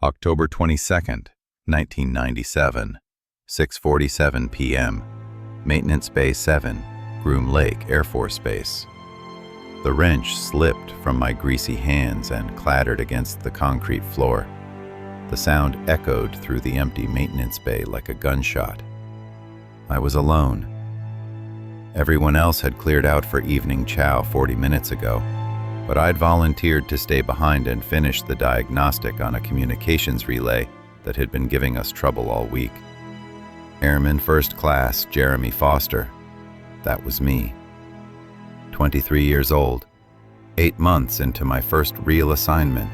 October 22nd, 1997, 6:47 p.m. Maintenance Bay 7, Groom Lake Air Force Base. The wrench slipped from my greasy hands and clattered against the concrete floor. The sound echoed through the empty maintenance bay like a gunshot. I was alone. Everyone else had cleared out for evening chow 40 minutes ago, but I'd volunteered to stay behind and finish the diagnostic on a communications relay that had been giving us trouble all week. Airman First Class Jeremy Foster. That was me. 23 years old, 8 months into my first real assignment.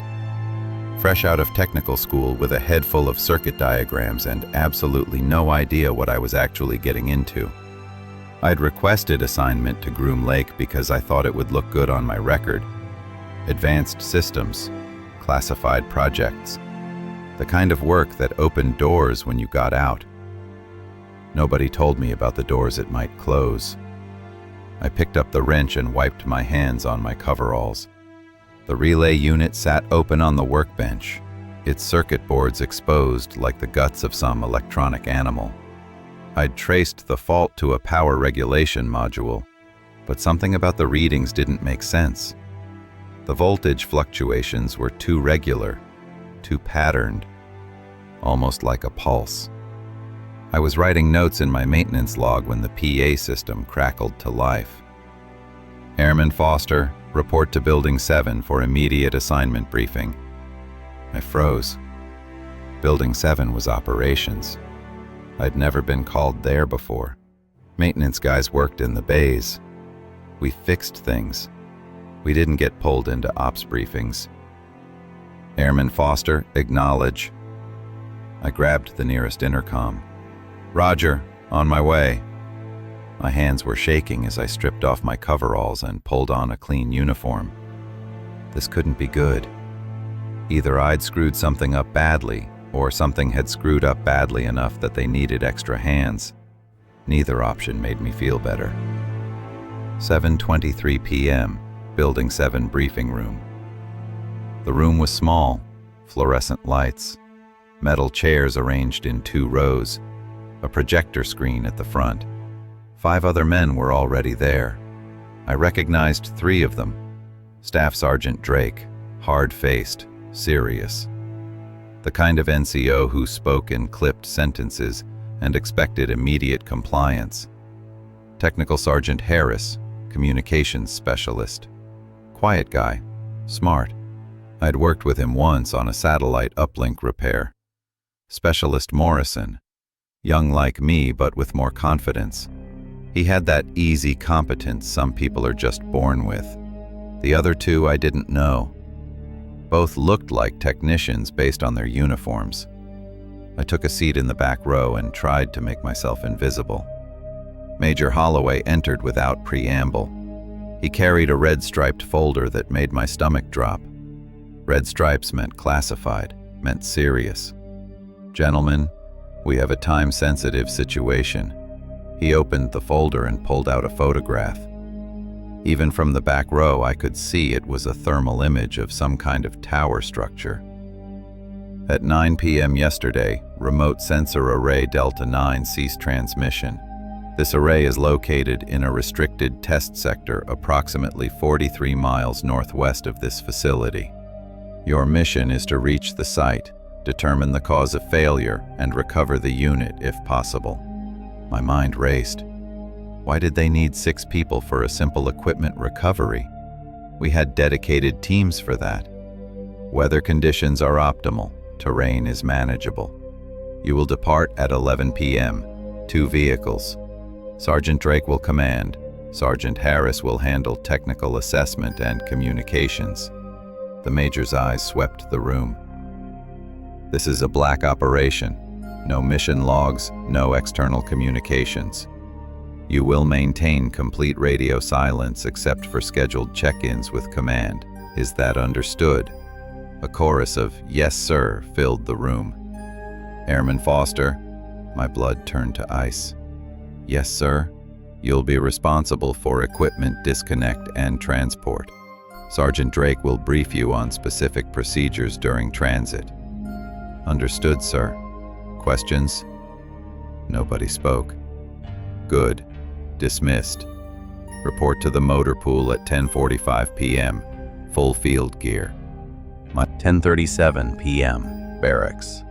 Fresh out of technical school with a head full of circuit diagrams and absolutely no idea what I was actually getting into. I'd requested assignment to Groom Lake because I thought it would look good on my record. Advanced systems, classified projects, the kind of work that opened doors when you got out. Nobody told me about the doors it might close. I picked up the wrench and wiped my hands on my coveralls. The relay unit sat open on the workbench, its circuit boards exposed like the guts of some electronic animal. I'd traced the fault to a power regulation module, but something about the readings didn't make sense. The voltage fluctuations were too regular, too patterned, almost like a pulse. I was writing notes in my maintenance log when the PA system crackled to life. Airman Foster, report to Building 7 for immediate assignment briefing. I froze. Building 7 was operations. I'd never been called there before. Maintenance guys worked in the bays. We fixed things. We didn't get pulled into ops briefings. Airman Foster, acknowledge. I grabbed the nearest intercom. Roger, on my way. My hands were shaking as I stripped off my coveralls and pulled on a clean uniform. This couldn't be good. Either I'd screwed something up badly, or something had screwed up badly enough that they needed extra hands. Neither option made me feel better. 7:23 p.m., Building 7 briefing room. The room was small, fluorescent lights, metal chairs arranged in 2 rows, a projector screen at the front. 5 other men were already there. I recognized 3 of them. Staff Sergeant Drake, hard-faced, serious. The kind of NCO who spoke in clipped sentences and expected immediate compliance. Technical Sergeant Harris, communications specialist. Quiet guy, smart. I'd worked with him once on a satellite uplink repair. Specialist Morrison, young like me but with more confidence. He had that easy competence some people are just born with. The other 2 I didn't know. Both looked like technicians based on their uniforms. I took a seat in the back row and tried to make myself invisible. Major Holloway entered without preamble. He carried a red-striped folder that made my stomach drop. Red stripes meant classified, meant serious. Gentlemen, we have a time-sensitive situation. He opened the folder and pulled out a photograph. Even from the back row, I could see it was a thermal image of some kind of tower structure. At 9 p.m. yesterday, remote sensor array Delta 9 ceased transmission. This array is located in a restricted test sector approximately 43 miles northwest of this facility. Your mission is to reach the site, determine the cause of failure, and recover the unit if possible. My mind raced. Why did they need 6 people for a simple equipment recovery? We had dedicated teams for that. Weather conditions are optimal. Terrain is manageable. You will depart at 11 p.m. 2 vehicles. Sergeant Drake will command. Sergeant Harris will handle technical assessment and communications. The Major's eyes swept the room. This is a black operation. No mission logs, no external communications. You will maintain complete radio silence except for scheduled check-ins with command. Is that understood? A chorus of "Yes, sir" filled the room. Airman Foster, my blood turned to ice. Yes, sir. You'll be responsible for equipment disconnect and transport. Sergeant Drake will brief you on specific procedures during transit. Understood, sir. Questions? Nobody spoke. Good. Dismissed. Report to the motor pool at 10:45 p.m. Full field gear. 10:37 p.m. Barracks.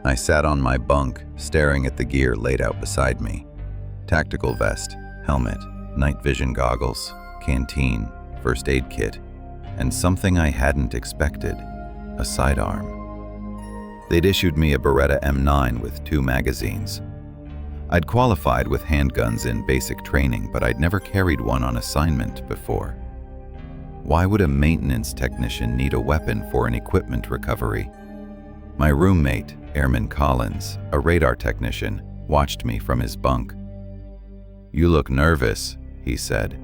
I sat on my bunk, staring at the gear laid out beside me. Tactical vest, helmet, night vision goggles, canteen, first aid kit, and something I hadn't expected, a sidearm. They'd issued me a Beretta M9 with 2 magazines. I'd qualified with handguns in basic training, but I'd never carried one on assignment before. Why would a maintenance technician need a weapon for an equipment recovery? My roommate, Airman Collins, a radar technician, watched me from his bunk. "You look nervous," he said.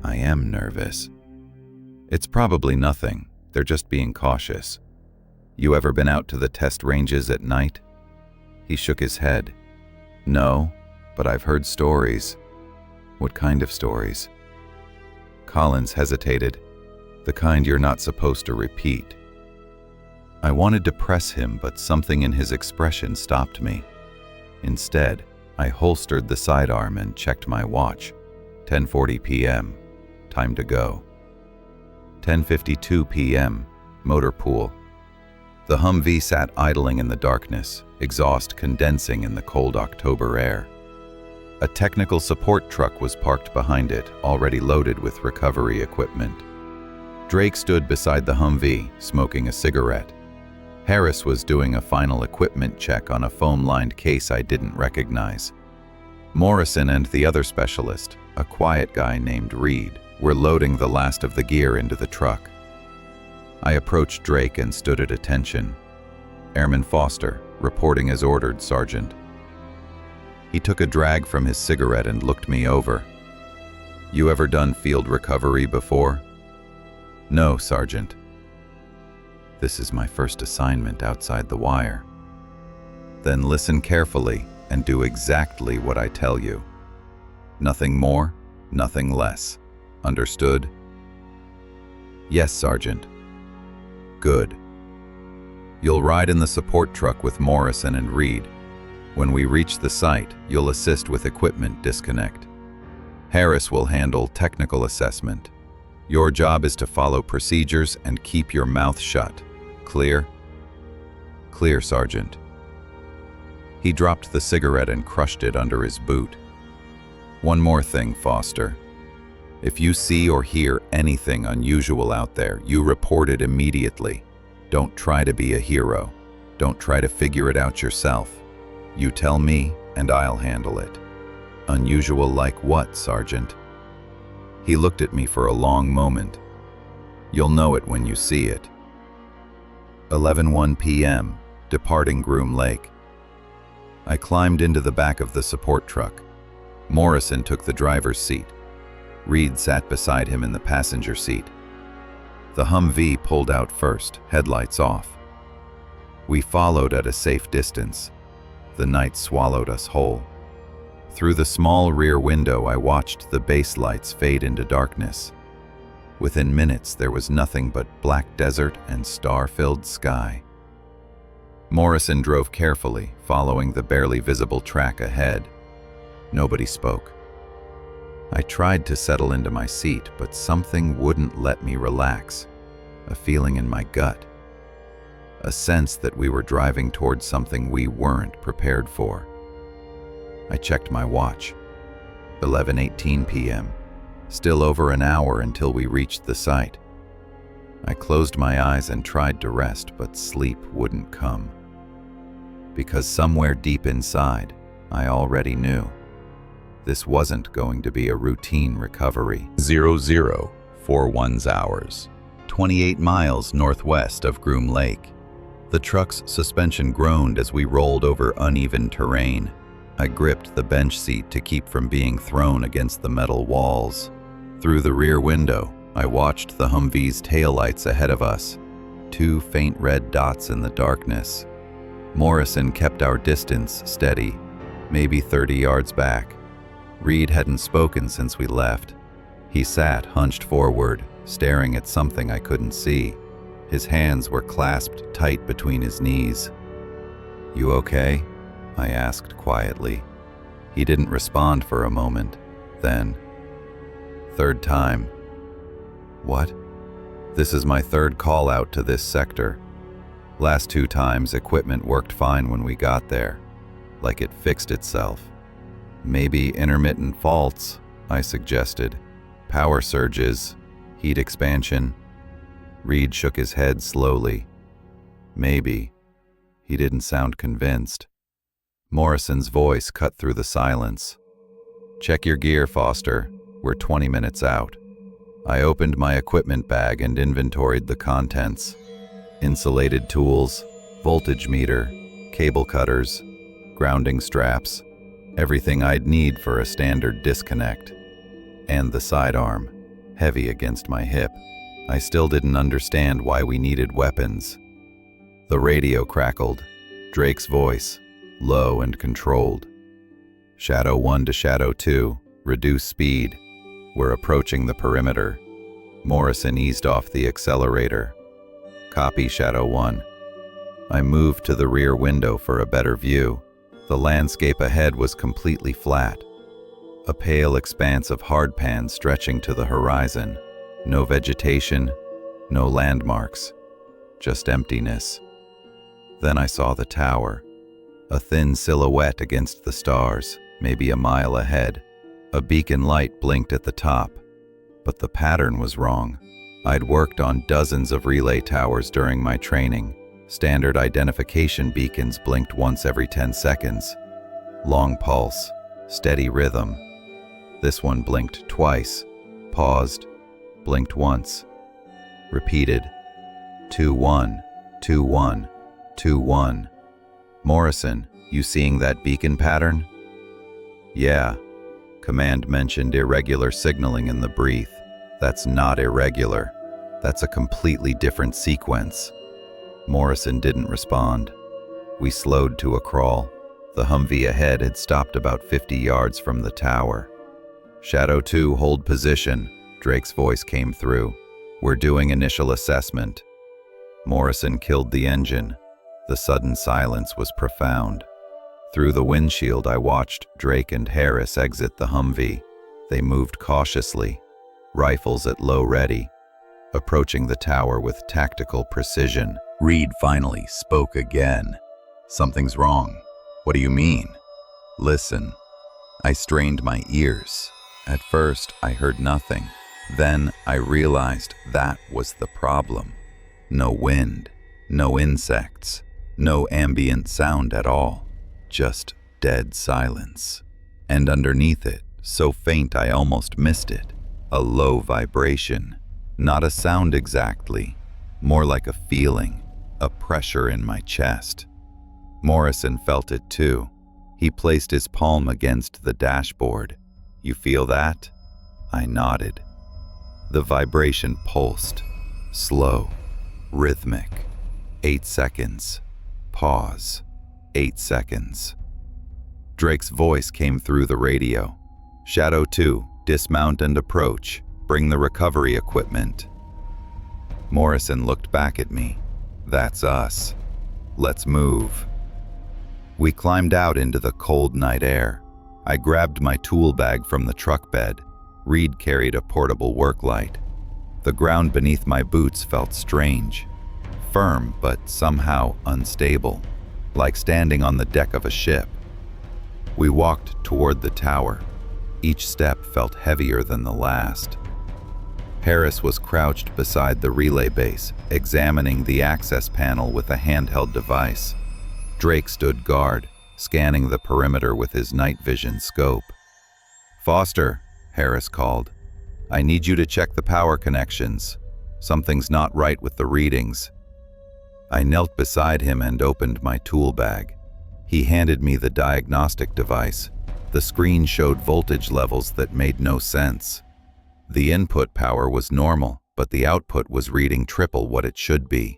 "I am nervous." "It's probably nothing. They're just being cautious. You ever been out to the test ranges at night?" He shook his head. "No, but I've heard stories." "What kind of stories?" Collins hesitated. "The kind you're not supposed to repeat." I wanted to press him, but something in his expression stopped me. Instead, I holstered the sidearm and checked my watch. 10:40 p.m. Time to go. 10:52 p.m. Motor pool. The Humvee sat idling in the darkness, exhaust condensing in the cold October air. A technical support truck was parked behind it, already loaded with recovery equipment. Drake stood beside the Humvee, smoking a cigarette. Harris was doing a final equipment check on a foam-lined case I didn't recognize. Morrison and the other specialist, a quiet guy named Reed, were loading the last of the gear into the truck. I approached Drake and stood at attention. "Airman Foster, reporting as ordered, Sergeant." He took a drag from his cigarette and looked me over. "You ever done field recovery before?" "No, Sergeant." "This is my first assignment outside the wire." "Then listen carefully and do exactly what I tell you. Nothing more, nothing less. Understood?" "Yes, Sergeant." "Good. You'll ride in the support truck with Morrison and Reed. When we reach the site, you'll assist with equipment disconnect. Harris will handle technical assessment. Your job is to follow procedures and keep your mouth shut. Clear?" "Clear, Sergeant." He dropped the cigarette and crushed it under his boot. "One more thing, Foster. If you see or hear anything unusual out there, you report it immediately. Don't try to be a hero. Don't try to figure it out yourself. You tell me, and I'll handle it." "Unusual like what, Sergeant?" He looked at me for a long moment. "You'll know it when you see it." 11:01 p.m., departing Groom Lake. I climbed into the back of the support truck. Morrison took the driver's seat. Reed sat beside him in the passenger seat. The Humvee pulled out first, headlights off. We followed at a safe distance. The night swallowed us whole. Through the small rear window, I watched the base lights fade into darkness. Within minutes, there was nothing but black desert and star-filled sky. Morrison drove carefully, following the barely visible track ahead. Nobody spoke. I tried to settle into my seat, but something wouldn't let me relax. A feeling in my gut. A sense that we were driving towards something we weren't prepared for. I checked my watch. 11:18 p.m. Still over an hour until we reached the site. I closed my eyes and tried to rest, but sleep wouldn't come. Because somewhere deep inside, I already knew. This wasn't going to be a routine recovery. 0041 hours, 28 miles northwest of Groom Lake. The truck's suspension groaned as we rolled over uneven terrain. I gripped the bench seat to keep from being thrown against the metal walls. Through the rear window, I watched the Humvee's taillights ahead of us, 2 faint red dots in the darkness. Morrison kept our distance steady, maybe 30 yards back. Reed hadn't spoken since we left. He sat hunched forward, staring at something I couldn't see. His hands were clasped tight between his knees. "You okay?" I asked quietly. He didn't respond for a moment. Then, "Third time." "What?" "This is my third call out to this sector. Last 2 times, equipment worked fine when we got there, like it fixed itself." "Maybe intermittent faults," I suggested. "Power surges, heat expansion." Reed shook his head slowly. "Maybe." He didn't sound convinced. Morrison's voice cut through the silence. "Check your gear, Foster. We're 20 minutes out." I opened my equipment bag and inventoried the contents. Insulated tools, voltage meter, cable cutters, grounding straps, everything I'd need for a standard disconnect. And the sidearm, heavy against my hip. I still didn't understand why we needed weapons. The radio crackled. Drake's voice, low and controlled. "Shadow 1 to Shadow 2, reduce speed. We're approaching the perimeter." Morrison eased off the accelerator. "Copy, Shadow 1." I moved to the rear window for a better view. The landscape ahead was completely flat. A pale expanse of hardpan stretching to the horizon. No vegetation, no landmarks, just emptiness. Then I saw the tower, a thin silhouette against the stars, maybe a mile ahead. A beacon light blinked at the top, but the pattern was wrong. I'd worked on dozens of relay towers during my training. Standard identification beacons blinked once every 10 seconds. Long pulse, steady rhythm. This one blinked twice, paused, blinked once, repeated. 2-1, 2-1, 2-1. "Morrison, you seeing that beacon pattern?" "Yeah." Command mentioned irregular signaling in the brief. "That's not irregular. That's a completely different sequence." Morrison didn't respond. We slowed to a crawl. The Humvee ahead had stopped about 50 yards from the tower. "Shadow 2, hold position." Drake's voice came through. "We're doing initial assessment." Morrison killed the engine. The sudden silence was profound. Through the windshield, I watched Drake and Harris exit the Humvee. They moved cautiously, rifles at low ready, approaching the tower with tactical precision. Reed finally spoke again. "Something's wrong." "What do you mean?" "Listen." I strained my ears. At first, I heard nothing. Then I realized that was the problem. No wind, no insects, no ambient sound at all. Just dead silence. And underneath it, so faint I almost missed it, a low vibration. Not a sound exactly, more like a feeling, a pressure in my chest. Morrison felt it too. He placed his palm against the dashboard. "You feel that?" I nodded. The vibration pulsed, slow, rhythmic. 8 seconds. Pause. 8 seconds. Drake's voice came through the radio. "Shadow 2, dismount and approach. Bring the recovery equipment." Morrison looked back at me. "That's us. Let's move." We climbed out into the cold night air. I grabbed my tool bag from the truck bed. Reed carried a portable work light. The ground beneath my boots felt strange, firm but somehow unstable, like standing on the deck of a ship. We walked toward the tower. Each step felt heavier than the last. Harris was crouched beside the relay base, examining the access panel with a handheld device. Drake stood guard, scanning the perimeter with his night vision scope. "Foster," Harris called, "I need you to check the power connections. Something's not right with the readings." I knelt beside him and opened my tool bag. He handed me the diagnostic device. The screen showed voltage levels that made no sense. The input power was normal, but the output was reading triple what it should be.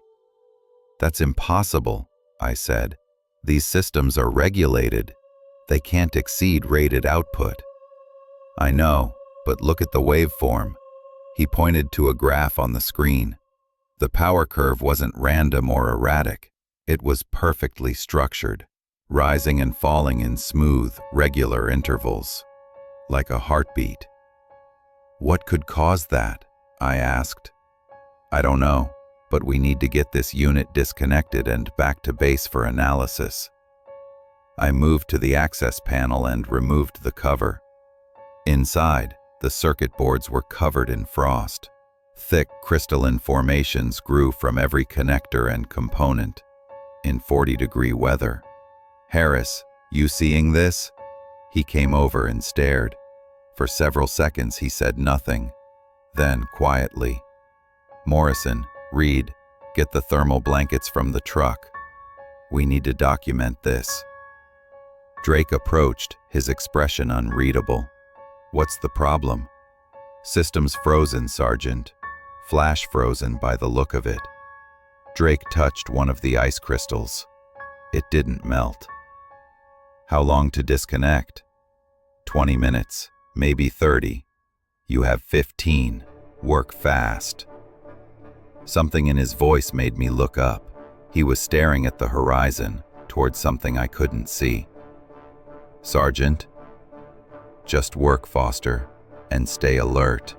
"That's impossible," I said. "These systems are regulated. They can't exceed rated output." "I know, but look at the waveform." He pointed to a graph on the screen. The power curve wasn't random or erratic. It was perfectly structured, rising and falling in smooth, regular intervals, like a heartbeat. What could cause that? I asked. I don't know, but we need to get this unit disconnected and back to base for analysis. I moved to the access panel and removed the cover. Inside, the circuit boards were covered in frost. Thick crystalline formations grew from every connector and component. In 40-degree weather. Harris, you seeing this? He came over and stared. For several seconds he said nothing. Then, quietly, Morrison, Reed, get the thermal blankets from the truck. We need to document this. Drake approached, his expression unreadable. What's the problem? System's frozen, Sergeant. Flash frozen by the look of it. Drake touched one of the ice crystals. It didn't melt. How long to disconnect? 20 minutes, maybe 30. You have 15. Work fast. Something in his voice made me look up. He was staring at the horizon, towards something I couldn't see. Sergeant? Just work, Foster, and stay alert.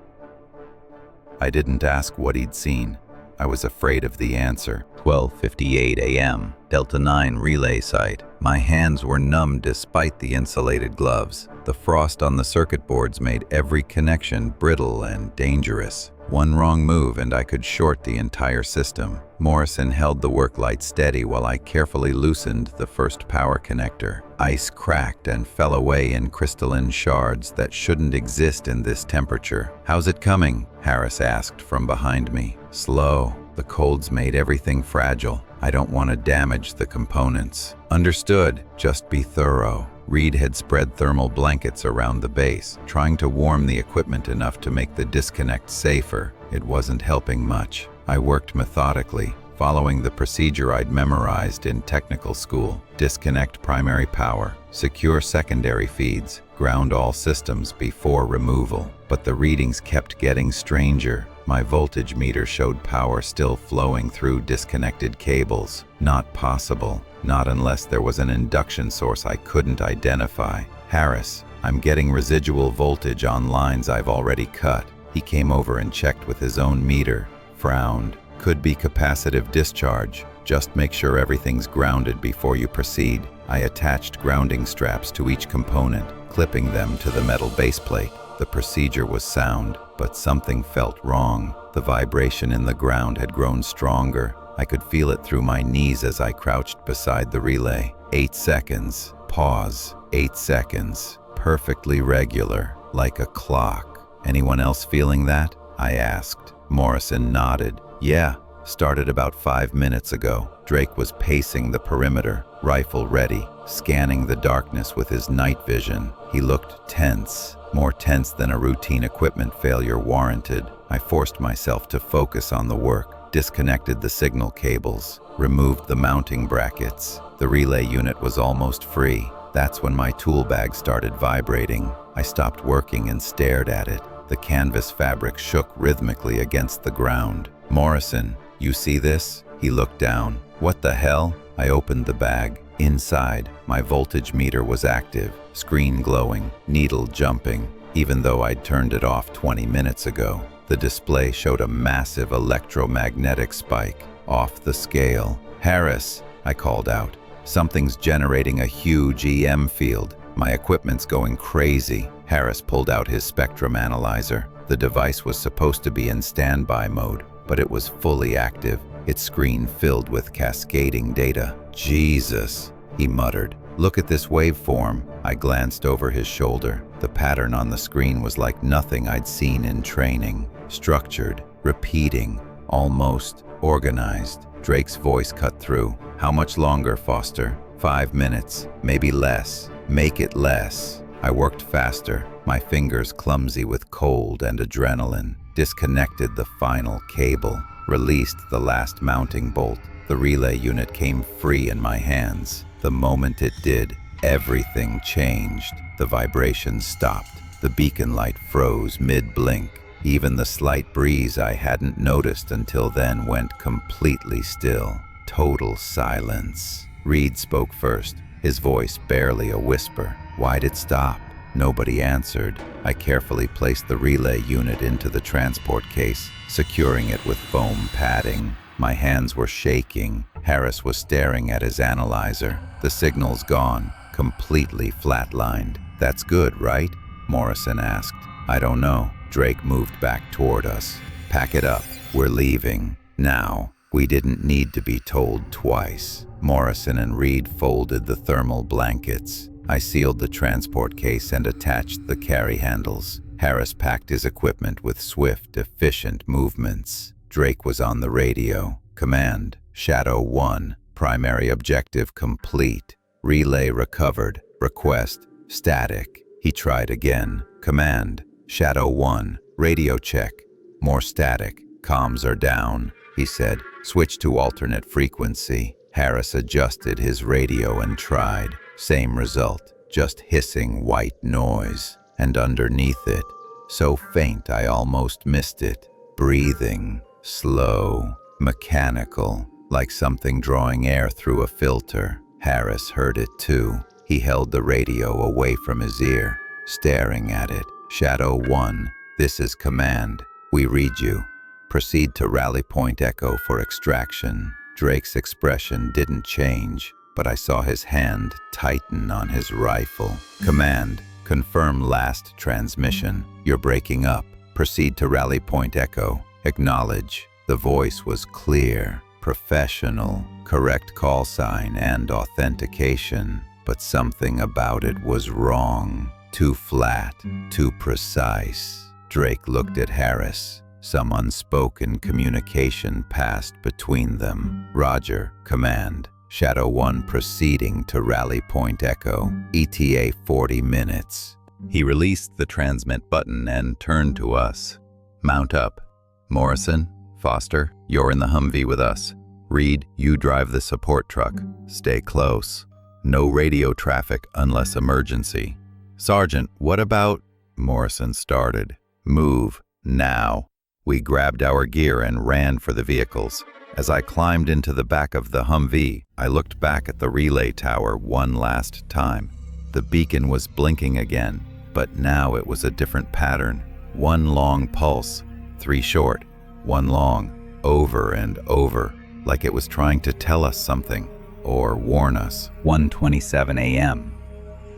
I didn't ask what he'd seen. I was afraid of the answer. 12:58 a.m., Delta 9 relay site. My hands were numb despite the insulated gloves. The frost on the circuit boards made every connection brittle and dangerous. One wrong move and I could short the entire system. Morrison held the work light steady while I carefully loosened the first power connector. Ice cracked and fell away in crystalline shards that shouldn't exist in this temperature. How's it coming? Harris asked from behind me. Slow. The colds made everything fragile. I don't want to damage the components. Understood. Just be thorough. Reed had spread thermal blankets around the base, trying to warm the equipment enough to make the disconnect safer. It wasn't helping much. I worked methodically, following the procedure I'd memorized in technical school. Disconnect primary power, secure secondary feeds, ground all systems before removal. But the readings kept getting stranger. My voltage meter showed power still flowing through disconnected cables. Not possible. Not unless there was an induction source I couldn't identify. Harris, I'm getting residual voltage on lines I've already cut. He came over and checked with his own meter, frowned. Could be capacitive discharge. Just make sure everything's grounded before you proceed. I attached grounding straps to each component, clipping them to the metal baseplate. The procedure was sound, but something felt wrong. The vibration in the ground had grown stronger. I could feel it through my knees as I crouched beside the relay. 8 seconds. Pause. 8 seconds. Perfectly regular, like a clock. Anyone else feeling that? I asked. Morrison nodded. Yeah, started about 5 minutes ago. Drake was pacing the perimeter, rifle ready, scanning the darkness with his night vision. He looked tense, more tense than a routine equipment failure warranted. I forced myself to focus on the work, disconnected the signal cables, removed the mounting brackets. The relay unit was almost free. That's when my tool bag started vibrating. I stopped working and stared at it. The canvas fabric shook rhythmically against the ground. Morrison, you see this? He looked down. What the hell? I opened the bag. Inside, my voltage meter was active, screen glowing, needle jumping, even though I'd turned it off 20 minutes ago. The display showed a massive electromagnetic spike, off the scale. Harris, I called out. Something's generating a huge EM field. My equipment's going crazy. Harris pulled out his spectrum analyzer. The device was supposed to be in standby mode, but it was fully active, its screen filled with cascading data. Jesus, he muttered. Look at this waveform. I glanced over his shoulder. The pattern on the screen was like nothing I'd seen in training. Structured, repeating, almost organized. Drake's voice cut through. How much longer, Foster? 5 minutes, maybe less. Make it less. I worked faster, my fingers clumsy with cold and adrenaline. Disconnected the final cable, released the last mounting bolt. The relay unit came free in my hands. The moment it did, everything changed. The vibration stopped. The beacon light froze mid-blink. Even the slight breeze I hadn't noticed until then went completely still. Total silence. Reed spoke first, his voice barely a whisper. Why'd it stop? Nobody answered. I carefully placed the relay unit into the transport case, securing it with foam padding. My hands were shaking. Harris was staring at his analyzer. The signal's gone, completely flatlined. That's good, right? Morrison asked. I don't know. Drake moved back toward us. Pack it up. We're leaving. Now. We didn't need to be told twice. Morrison and Reed folded the thermal blankets. I sealed the transport case and attached the carry handles. Harris packed his equipment with swift, efficient movements. Drake was on the radio. Command, Shadow 1. Primary objective complete. Relay recovered. Request, static. He tried again. Command, Shadow 1. Radio check. More static. Comms are down, he said. Switch to alternate frequency. Harris adjusted his radio and tried. Same result, just hissing white noise. And underneath it, so faint I almost missed it. Breathing, slow, mechanical, like something drawing air through a filter. Harris heard it too. He held the radio away from his ear, staring at it. Shadow 1, this is command. We read you. Proceed to Rally Point Echo for extraction. Drake's expression didn't change, but I saw his hand tighten on his rifle. Command, confirm last transmission. You're breaking up. Proceed to Rally Point Echo. Acknowledge. The voice was clear, professional, correct call sign and authentication, but something about it was wrong. Too flat, too precise. Drake looked at Harris. Some unspoken communication passed between them. Roger, command. Shadow 1 proceeding to Rally Point Echo. ETA 40 minutes. He released the transmit button and turned to us. Mount up. Morrison, Foster, you're in the Humvee with us. Reed, you drive the support truck. Stay close. No radio traffic unless emergency. Sergeant, what about... Morrison started. Move, now. We grabbed our gear and ran for the vehicles. As I climbed into the back of the Humvee, I looked back at the relay tower one last time. The beacon was blinking again, but now it was a different pattern. One long pulse, 3 short, 1 long, over and over, like it was trying to tell us something, or warn us. 1:27 a.m.,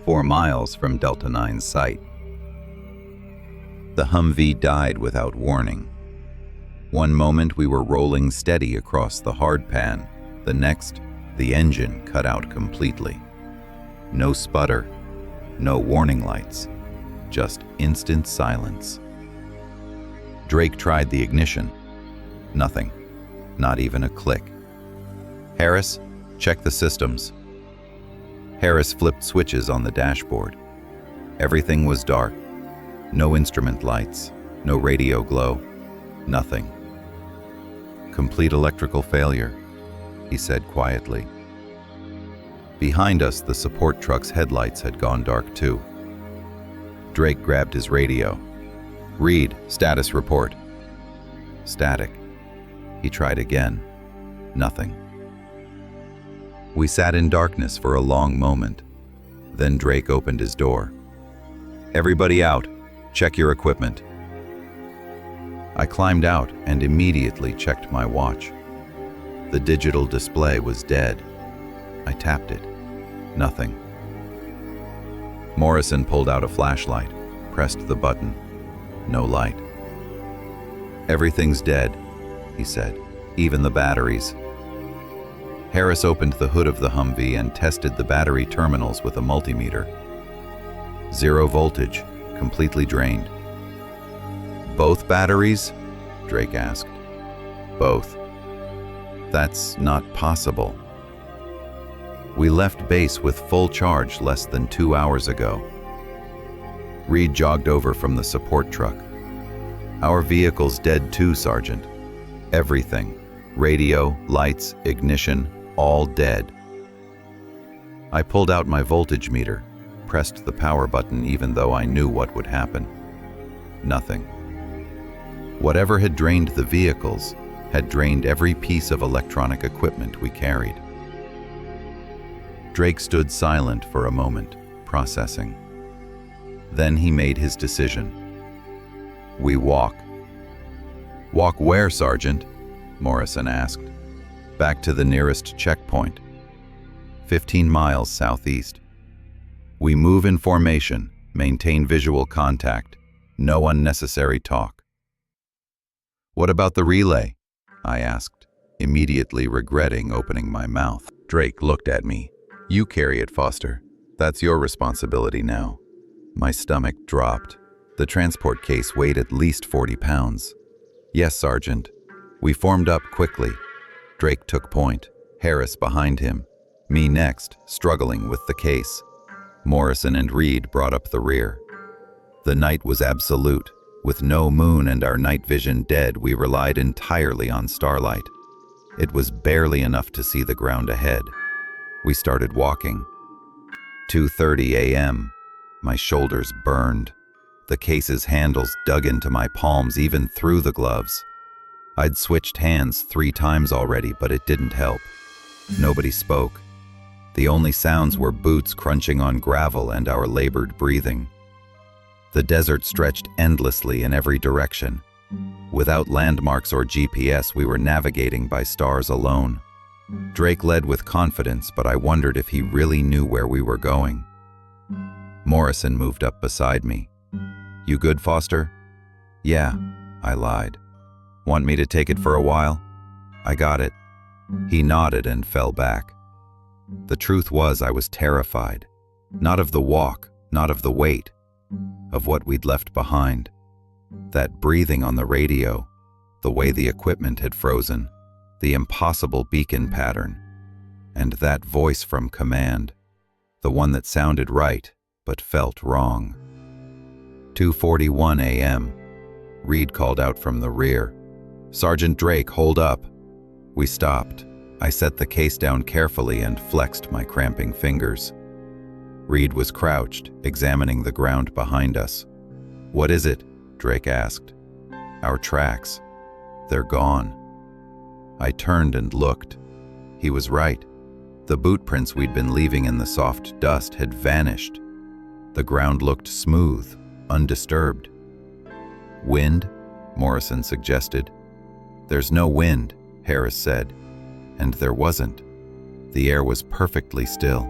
4 miles from Delta 9's site. The Humvee died without warning. One moment we were rolling steady across the hardpan. The next, the engine cut out completely. No sputter, no warning lights, just instant silence. Drake tried the ignition. Nothing, not even a click. Harris, check the systems. Harris flipped switches on the dashboard. Everything was dark. No instrument lights, no radio glow, nothing. Complete electrical failure, he said quietly. Behind us, the support truck's headlights had gone dark too. Drake grabbed his radio. Reed, status report. Static. He tried again. Nothing. We sat in darkness for a long moment. Then Drake opened his door. Everybody out. Check your equipment. I climbed out and immediately checked my watch. The digital display was dead. I tapped it. Nothing. Morrison pulled out a flashlight, pressed the button. No light. Everything's dead, he said, even the batteries. Harris opened the hood of the Humvee and tested the battery terminals with a multimeter. 0 voltage, completely drained. Both batteries? Drake asked. Both. That's not possible. We left base with full charge less than 2 hours ago. Reed jogged over from the support truck. Our vehicle's dead too, Sergeant. Everything. Radio, lights, ignition, all dead. I pulled out my voltage meter, pressed the power button even though I knew what would happen. Nothing. Whatever had drained the vehicles had drained every piece of electronic equipment we carried. Drake stood silent for a moment, processing. Then he made his decision. "We walk." "Walk where, Sergeant?" Morrison asked. "Back to the nearest checkpoint. 15 miles southeast. We move in formation, maintain visual contact, no unnecessary talk." "What about the relay?" I asked, immediately regretting opening my mouth. Drake looked at me. "You carry it, Foster. That's your responsibility now." My stomach dropped. The transport case weighed at least 40 pounds. "Yes, Sergeant." We formed up quickly. Drake took point, Harris behind him, me next, struggling with the case. Morrison and Reed brought up the rear. The night was absolute. With no moon and our night vision dead, we relied entirely on starlight. It was barely enough to see the ground ahead. We started walking. 2:30 a.m. My shoulders burned. The case's handles dug into my palms, even through the gloves. I'd switched hands 3 times already, but it didn't help. Nobody spoke. The only sounds were boots crunching on gravel and our labored breathing. The desert stretched endlessly in every direction. Without landmarks or GPS, we were navigating by stars alone. Drake led with confidence, but I wondered if he really knew where we were going. Morrison moved up beside me. "You good, Foster?" "Yeah," I lied. "Want me to take it for a while?" "I got it." He nodded and fell back. The truth was, I was terrified. Not of the walk, not of the weight, of what we'd left behind. That breathing on the radio, the way the equipment had frozen, the impossible beacon pattern, and that voice from command, the one that sounded right but felt wrong. 2:41 a.m. Reed called out from the rear. "Sergeant Drake, hold up." We stopped. I set the case down carefully and flexed my cramping fingers. Reed was crouched, examining the ground behind us. "What is it?" Drake asked. "Our tracks. They're gone." I turned and looked. He was right. The boot prints we'd been leaving in the soft dust had vanished. The ground looked smooth, undisturbed. "Wind?" Morrison suggested. "There's no wind," Harris said. And there wasn't. The air was perfectly still.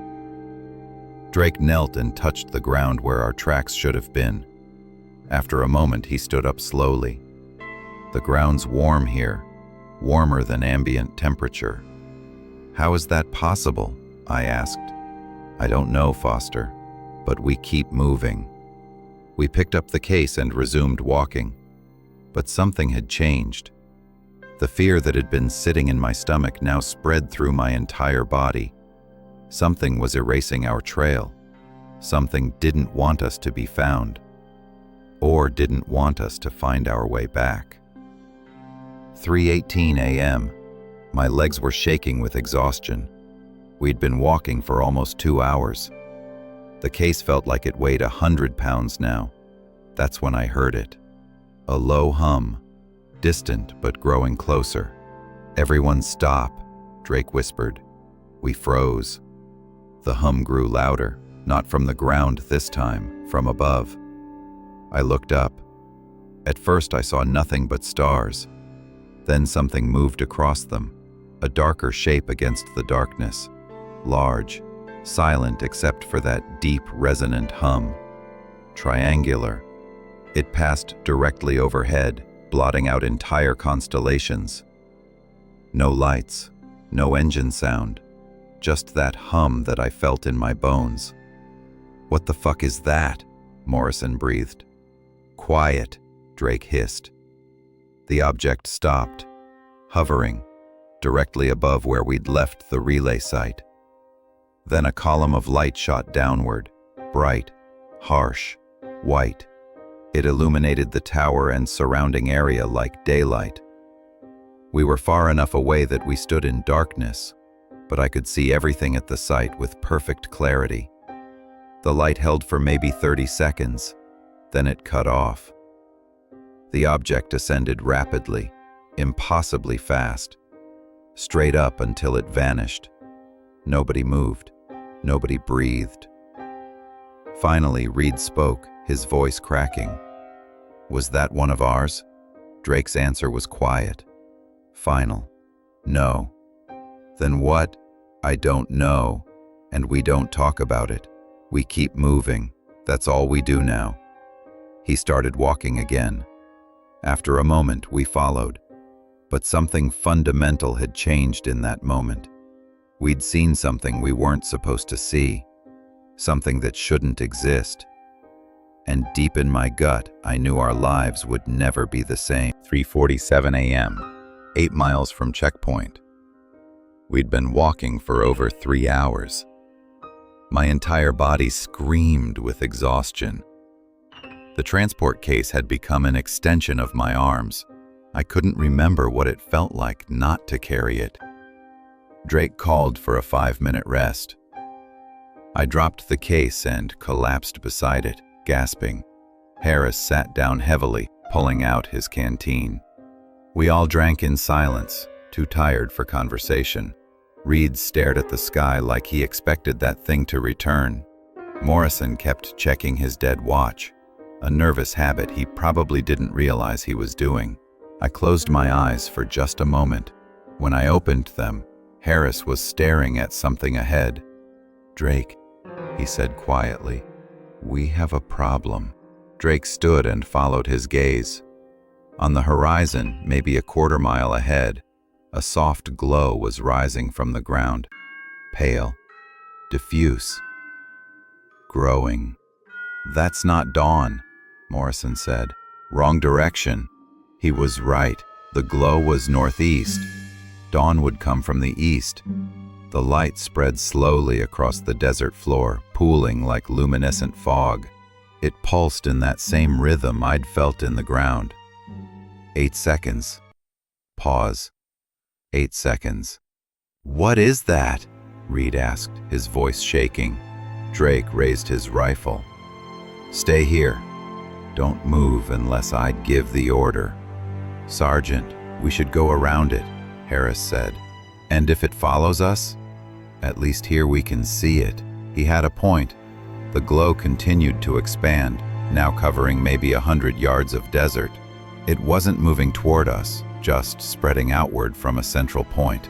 Drake knelt and touched the ground where our tracks should have been. After a moment, he stood up slowly. "The ground's warm here, warmer than ambient temperature." "How is that possible?" I asked. "I don't know, Foster, but we keep moving." We picked up the case and resumed walking. But something had changed. The fear that had been sitting in my stomach now spread through my entire body. Something was erasing our trail. Something didn't want us to be found, or didn't want us to find our way back. 3:18 a.m. My legs were shaking with exhaustion. We'd been walking for almost 2 hours. The case felt like it weighed 100 pounds now. That's when I heard it. A low hum, distant but growing closer. "Everyone stop," Drake whispered. We froze. The hum grew louder, not from the ground this time, from above. I looked up. At first I saw nothing but stars. Then something moved across them, a darker shape against the darkness. Large, silent except for that deep, resonant hum. Triangular. It passed directly overhead, blotting out entire constellations. No lights, no engine sound, just that hum that I felt in my bones. "What the fuck is that?" Morrison breathed. "Quiet," Drake hissed. The object stopped, hovering, directly above where we'd left the relay site. Then a column of light shot downward, bright, harsh, white. It illuminated the tower and surrounding area like daylight. We were far enough away that we stood in darkness, but I could see everything at the site with perfect clarity. The light held for maybe 30 seconds, then it cut off. The object ascended rapidly, impossibly fast, straight up until it vanished. Nobody moved. Nobody breathed. Finally, Reed spoke, his voice cracking. Was that one of ours? Drake's answer was quiet, final. No. Then what? I don't know. And we don't talk about it. We keep moving. That's all we do now. He started walking again. After a moment, we followed. But something fundamental had changed in that moment. We'd seen something we weren't supposed to see, something that shouldn't exist. And deep in my gut, I knew our lives would never be the same. 3:47 a.m., 8 miles from checkpoint. We'd been walking for over 3 hours. My entire body screamed with exhaustion. The transport case had become an extension of my arms. I couldn't remember what it felt like not to carry it. Drake called for a 5-minute rest. I dropped the case and collapsed beside it, gasping. Harris sat down heavily, pulling out his canteen. We all drank in silence, too tired for conversation. Reed stared at the sky like he expected that thing to return. Morrison kept checking his dead watch, a nervous habit he probably didn't realize he was doing. I closed my eyes for just a moment. When I opened them, Harris was staring at something ahead. "Drake," he said quietly, "we have a problem." Drake stood and followed his gaze. On the horizon, maybe a quarter-mile ahead, a soft glow was rising from the ground. Pale, diffuse, growing. "That's not dawn," Morrison said. "Wrong direction." He was right. The glow was northeast. Dawn would come from the east. The light spread slowly across the desert floor, pooling like luminescent fog. It pulsed in that same rhythm I'd felt in the ground. 8 seconds. Pause. 8 seconds. "What is that?" Reed asked, his voice shaking. Drake raised his rifle. "Stay here. Don't move unless I give the order." "Sergeant, we should go around it," Harris said. "And if it follows us? At least here we can see it." He had a point. The glow continued to expand, now covering maybe 100 yards of desert. It wasn't moving toward us, just spreading outward from a central point.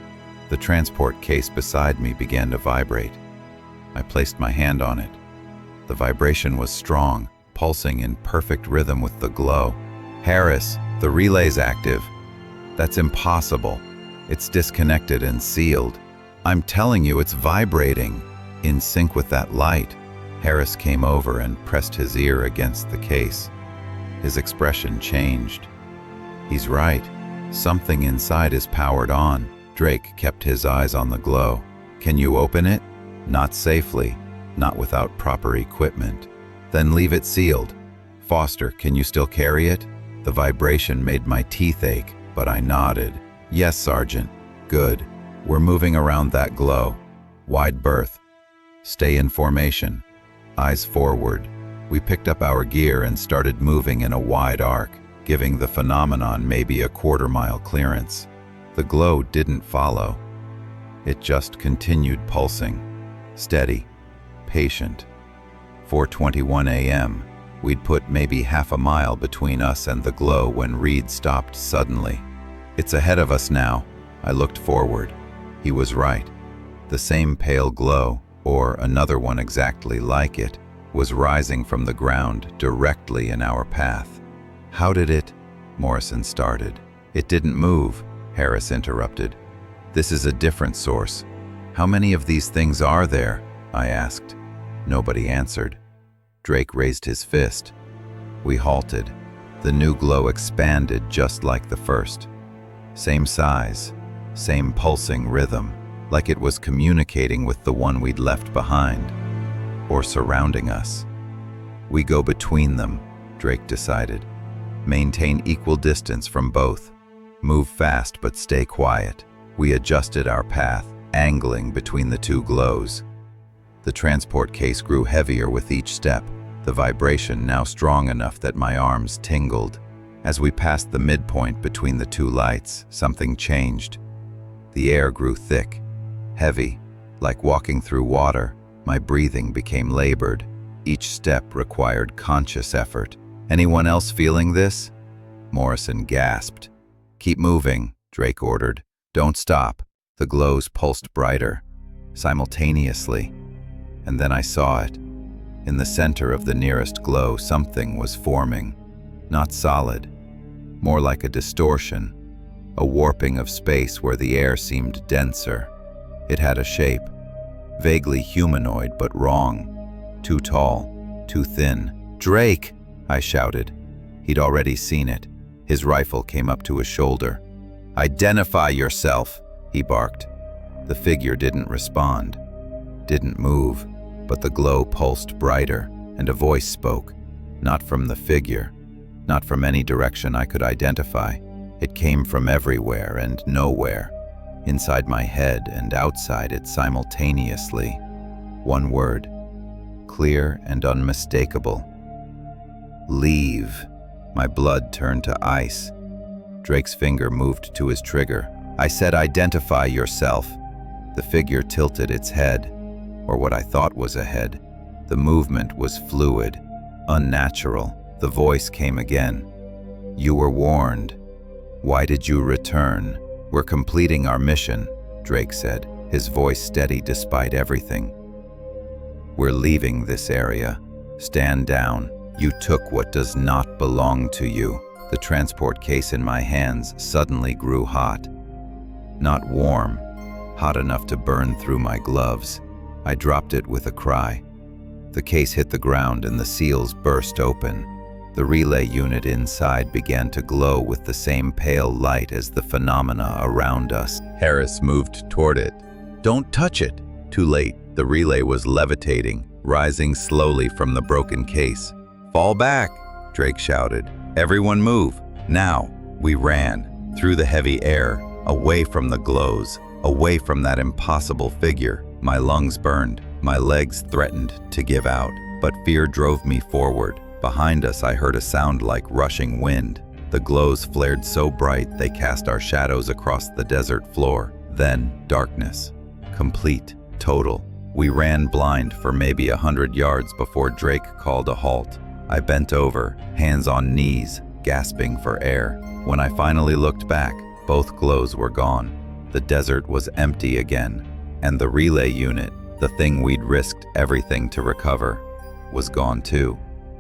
The transport case beside me began to vibrate. I placed my hand on it. The vibration was strong, pulsing in perfect rhythm with the glow. "Harris, the relay's active." "That's impossible. It's disconnected and sealed." "I'm telling you, it's vibrating, in sync with that light." Harris came over and pressed his ear against the case. His expression changed. "He's right. Something inside is powered on." Drake kept his eyes on the glow. "Can you open it?" "Not safely, not without proper equipment." "Then leave it sealed." "Foster, can you still carry it?" The vibration made my teeth ache, but I nodded. "Yes, Sergeant." "Good. We're moving around that glow. Wide berth. Stay in formation. Eyes forward." We picked up our gear and started moving in a wide arc, giving the phenomenon maybe a quarter-mile clearance. The glow didn't follow. It just continued pulsing, steady, patient. 4:21 a.m. We'd put maybe half a mile between us and the glow when Reed stopped suddenly. "It's ahead of us now." I looked forward. He was right. The same pale glow, or another one exactly like it, was rising from the ground directly in our path. "How did it?" Morrison started. "It didn't move," Harris interrupted. "This is a different source." "How many of these things are there?" I asked. Nobody answered. Drake raised his fist. We halted. The new glow expanded just like the first. Same size, same pulsing rhythm, like it was communicating with the one we'd left behind, or surrounding us. "We go between them," Drake decided. "Maintain equal distance from both. Move fast but stay quiet." We adjusted our path, angling between the two glows. The transport case grew heavier with each step, the vibration now strong enough that my arms tingled. As we passed the midpoint between the two lights, something changed. The air grew thick, heavy, like walking through water. My breathing became labored. Each step required conscious effort. "Anyone else feeling this?" Morrison gasped. "Keep moving," Drake ordered. "Don't stop." The glows pulsed brighter, simultaneously. And then I saw it. In the center of the nearest glow, something was forming. Not solid, more like a distortion, a warping of space where the air seemed denser. It had a shape, vaguely humanoid but wrong. Too tall, too thin. "Drake!" I shouted. He'd already seen it. His rifle came up to his shoulder. "Identify yourself!" he barked. The figure didn't respond, didn't move, but the glow pulsed brighter, and a voice spoke. Not from the figure, not from any direction I could identify. It came from everywhere and nowhere, inside my head and outside it simultaneously. One word, clear and unmistakable. "Leave." My blood turned to ice. Drake's finger moved to his trigger. I said, "Identify yourself." The figure tilted its head, or what I thought was a head. The movement was fluid, unnatural. The voice came again. "You were warned. Why did you return?" "We're completing our mission," Drake said, his voice steady despite everything. "We're leaving this area. Stand down. You took what does not belong to you." The transport case in my hands suddenly grew hot. Not warm, hot enough to burn through my gloves. I dropped it with a cry. The case hit the ground and the seals burst open. The relay unit inside began to glow with the same pale light as the phenomena around us. Harris moved toward it. "Don't touch it!" Too late. The relay was levitating, rising slowly from the broken case. "Fall back!" Drake shouted. "Everyone move! Now!" We ran, through the heavy air, away from the glows, away from that impossible figure. My lungs burned, my legs threatened to give out, but fear drove me forward. Behind us I heard a sound like rushing wind. The glows flared so bright they cast our shadows across the desert floor. Then darkness. Complete, total. We ran blind for maybe 100 yards before Drake called a halt. I bent over, hands on knees, gasping for air. When I finally looked back, both glows were gone. The desert was empty again, and the relay unit, the thing we'd risked everything to recover, was gone too.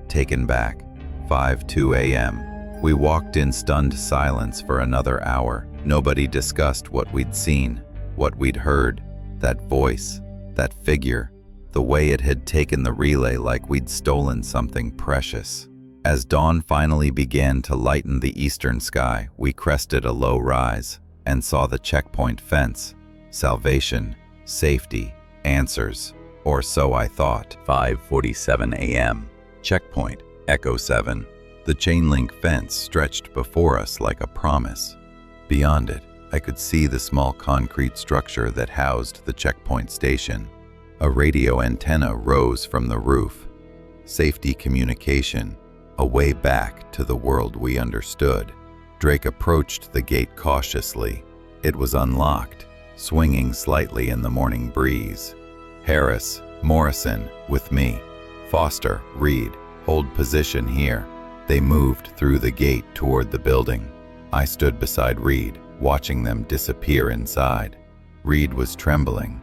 Taken back. 5:02 a.m. We walked in stunned silence for another hour. Nobody discussed what we'd seen, what we'd heard, that voice, that figure, the way it had taken the relay like we'd stolen something precious. As dawn finally began to lighten the eastern sky, we crested a low rise and saw the checkpoint fence. Salvation, safety, answers, or so I thought. 5:47 a.m. Checkpoint, Echo 7. The chain-link fence stretched before us like a promise. Beyond it, I could see the small concrete structure that housed the checkpoint station. A radio antenna rose from the roof. Safety communication, a way back to the world we understood. Drake approached the gate cautiously. It was unlocked, swinging slightly in the morning breeze. Harris, Morrison, with me. Foster, Reed, hold position here. They moved through the gate toward the building. I stood beside Reed, watching them disappear inside. Reed was trembling,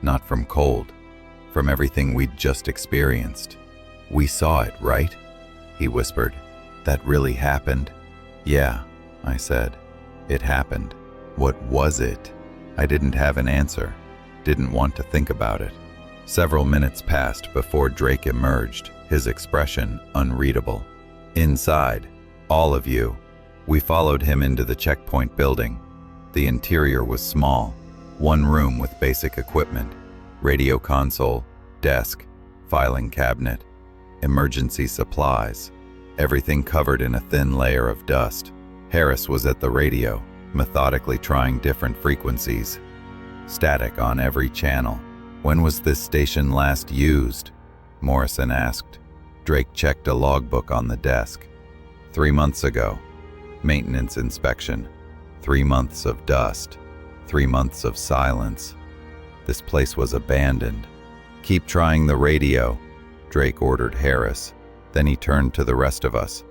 not from cold, from everything we'd just experienced. "We saw it, right?" he whispered. "That really happened?" "Yeah," I said. "It happened." What was it? I didn't have an answer, didn't want to think about it. Several minutes passed before Drake emerged, his expression unreadable. "Inside, all of you." We followed him into the checkpoint building. The interior was small, one room with basic equipment, radio console, desk, filing cabinet, emergency supplies, everything covered in a thin layer of dust. Harris was at the radio, methodically trying different frequencies. Static on every channel. "When was this station last used?" Morrison asked. Drake checked a logbook on the desk. 3 months ago. Maintenance inspection. 3 months of dust. 3 months of silence. This place was abandoned. Keep trying the radio, Drake ordered Harris. Then he turned to the rest of us.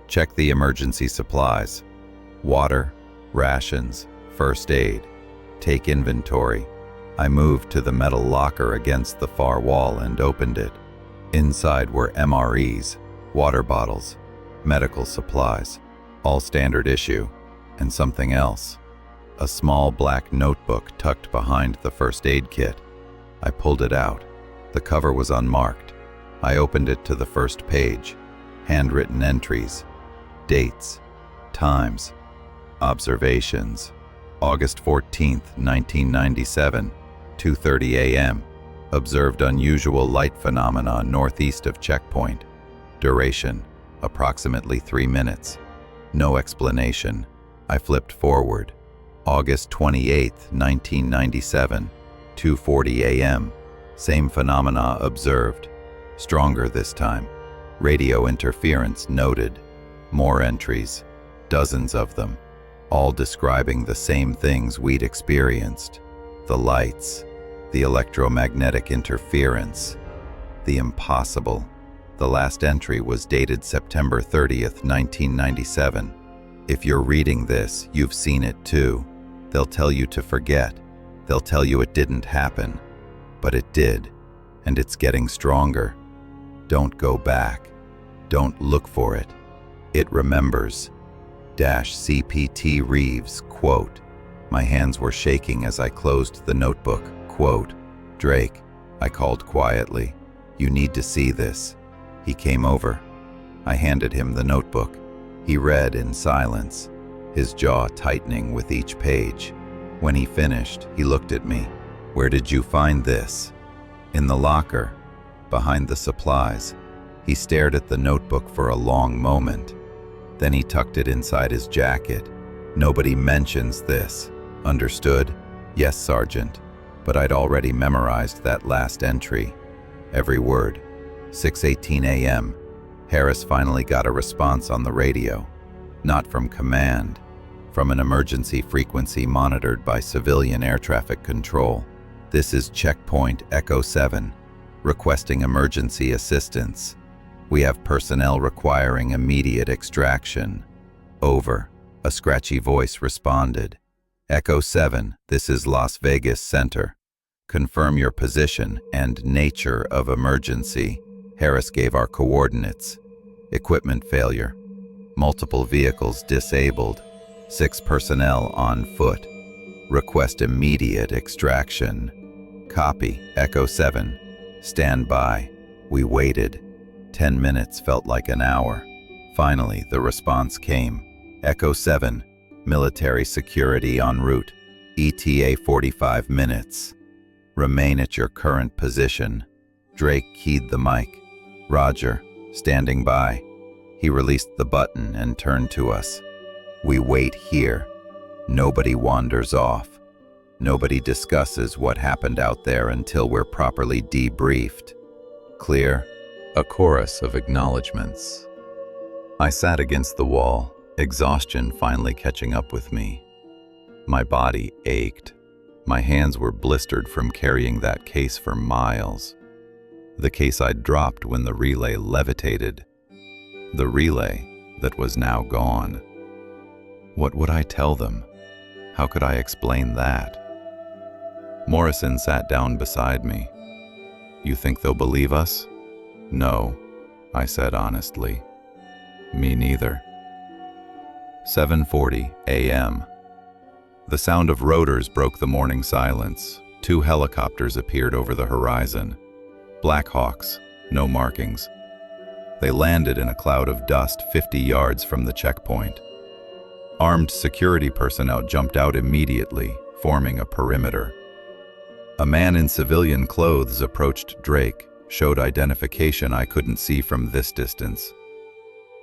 Check the emergency supplies. Water, rations, first aid. Take inventory. I moved to the metal locker against the far wall and opened it. Inside were MREs, water bottles, medical supplies, all standard issue, and something else. A small black notebook tucked behind the first aid kit. I pulled it out. The cover was unmarked. I opened it to the first page. Handwritten entries, dates, times, observations. August 14th, 1997, 2:30 a.m. Observed unusual light phenomena northeast of checkpoint. Duration, approximately 3 minutes. No explanation. I flipped forward. August 28th, 1997, 2:40 a.m. Same phenomena observed. Stronger this time. Radio interference noted. More entries, dozens of them, all describing the same things we'd experienced. The lights, the electromagnetic interference, the impossible. The last entry was dated September 30th, 1997. If you're reading this, you've seen it too. They'll tell you to forget. They'll tell you it didn't happen. But it did, and it's getting stronger. Don't go back. Don't look for it. It remembers. CPT Reeves, quote. My hands were shaking as I closed the notebook, quote. Drake, I called quietly. You need to see this. He came over. I handed him the notebook. He read in silence, his jaw tightening with each page. When he finished, he looked at me. Where did you find this? In the locker, behind the supplies. He stared at the notebook for a long moment. Then he tucked it inside his jacket. Nobody mentions this. Understood? Yes, Sergeant. But I'd already memorized that last entry. Every word. 6:18 a.m. Harris finally got a response on the radio. Not from command. From an emergency frequency monitored by civilian air traffic control. This is Checkpoint Echo 7, requesting emergency assistance. We have personnel requiring immediate extraction. Over. A scratchy voice responded. Echo 7, this is Las Vegas Center. Confirm your position and nature of emergency. Harris gave our coordinates. Equipment failure. Multiple vehicles disabled. 6 personnel on foot. Request immediate extraction. Copy, Echo 7. Stand by. We waited. 10 minutes felt like an hour. Finally, the response came. Echo 7, military security en route. ETA 45 minutes. Remain at your current position. Drake keyed the mic. Roger, standing by. He released the button and turned to us. We wait here. Nobody wanders off. Nobody discusses what happened out there until we're properly debriefed. Clear? A chorus of acknowledgments. I sat against the wall, exhaustion finally catching up with me. My body ached. My hands were blistered from carrying that case for miles. The case I'd dropped when the relay levitated. The relay that was now gone. What would I tell them? How could I explain that? Morrison sat down beside me. You think they'll believe us? No, I said honestly. Me neither. 7:40 a.m. The sound of rotors broke the morning silence. 2 helicopters appeared over the horizon. Black Hawks, no markings. They landed in a cloud of dust 50 yards from the checkpoint. Armed security personnel jumped out immediately, forming a perimeter. A man in civilian clothes approached Drake, showed identification I couldn't see from this distance.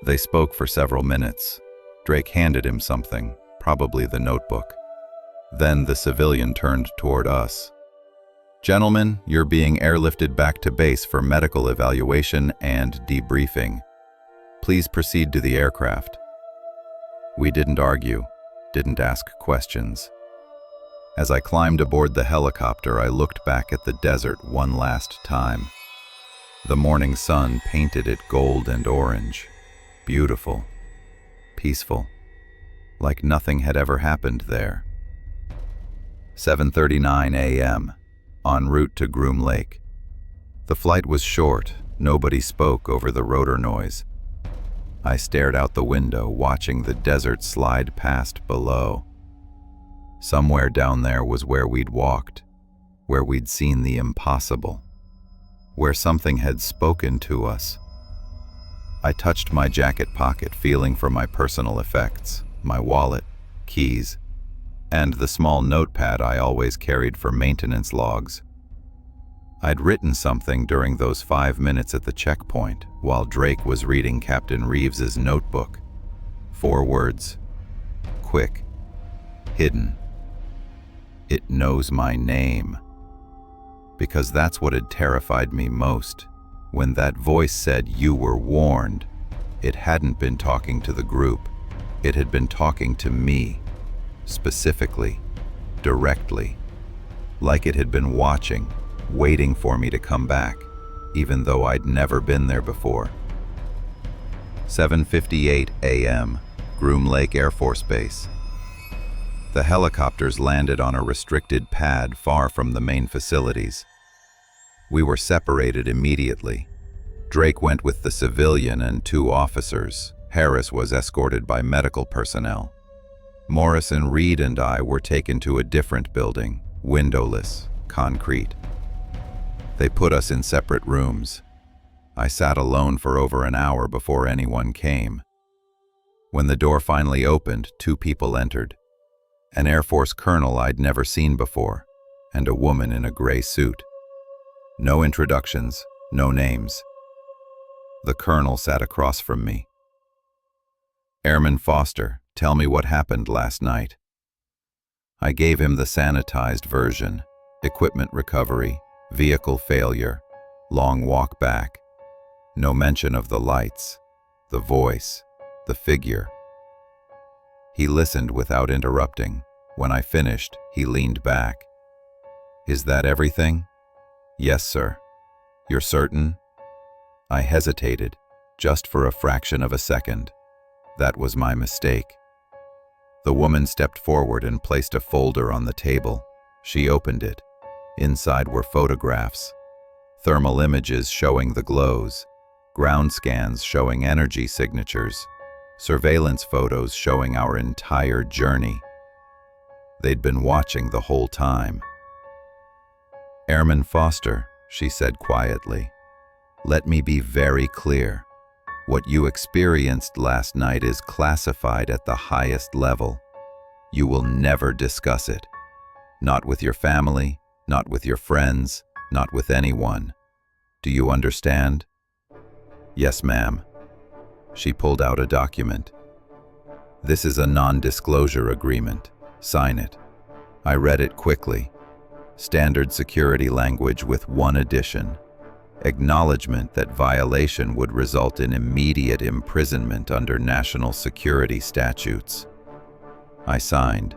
They spoke for several minutes. Drake handed him something, probably the notebook. Then the civilian turned toward us. Gentlemen, you're being airlifted back to base for medical evaluation and debriefing. Please proceed to the aircraft." We didn't argue, didn't ask questions. As I climbed aboard the helicopter, I looked back at the desert one last time. The morning sun painted it gold and orange, beautiful, peaceful, like nothing had ever happened there. 7:39 a.m., en route to Groom Lake. The flight was short, nobody spoke over the rotor noise. I stared out the window, watching the desert slide past below. Somewhere down there was where we'd walked, where we'd seen the impossible, where something had spoken to us. I touched my jacket pocket, feeling for my personal effects, my wallet, keys, and the small notepad I always carried for maintenance logs. I'd written something during those 5 minutes at the checkpoint while Drake was reading Captain Reeves's notebook. 4 words. Quick. Hidden. It knows my name. Because that's what had terrified me most. When that voice said, "You were warned," it hadn't been talking to the group. It had been talking to me, specifically, directly, like it had been watching, waiting for me to come back, even though I'd never been there before. 7:58 a.m., Groom Lake Air Force Base. The helicopters landed on a restricted pad far from the main facilities. We were separated immediately. Drake went with the civilian and 2 officers. Harris was escorted by medical personnel. Morrison, Reed, and I were taken to a different building, windowless, concrete. They put us in separate rooms. I sat alone for over an hour before anyone came. When the door finally opened, 2 people entered. An Air Force colonel I'd never seen before, and a woman in a gray suit. No introductions, no names. The colonel sat across from me. "Airman Foster, tell me what happened last night." I gave him the sanitized version: equipment recovery, vehicle failure, long walk back. No mention of the lights, the voice, the figure. He listened without interrupting. When I finished, he leaned back. "Is that everything?" "Yes, sir." "You're certain?" I hesitated, just for a fraction of a second. That was my mistake. The woman stepped forward and placed a folder on the table. She opened it. Inside were photographs, thermal images showing the glows, ground scans showing energy signatures, surveillance photos showing our entire journey. They'd been watching the whole time. "Airman Foster," she said quietly, "let me be very clear. What you experienced last night is classified at the highest level. You will never discuss it. Not with your family, not with your friends, not with anyone. Do you understand?" "Yes, ma'am." She pulled out a document. "This is a non-disclosure agreement. Sign it." I read it quickly. Standard security language with one addition: acknowledgement that violation would result in immediate imprisonment under national security statutes. I signed.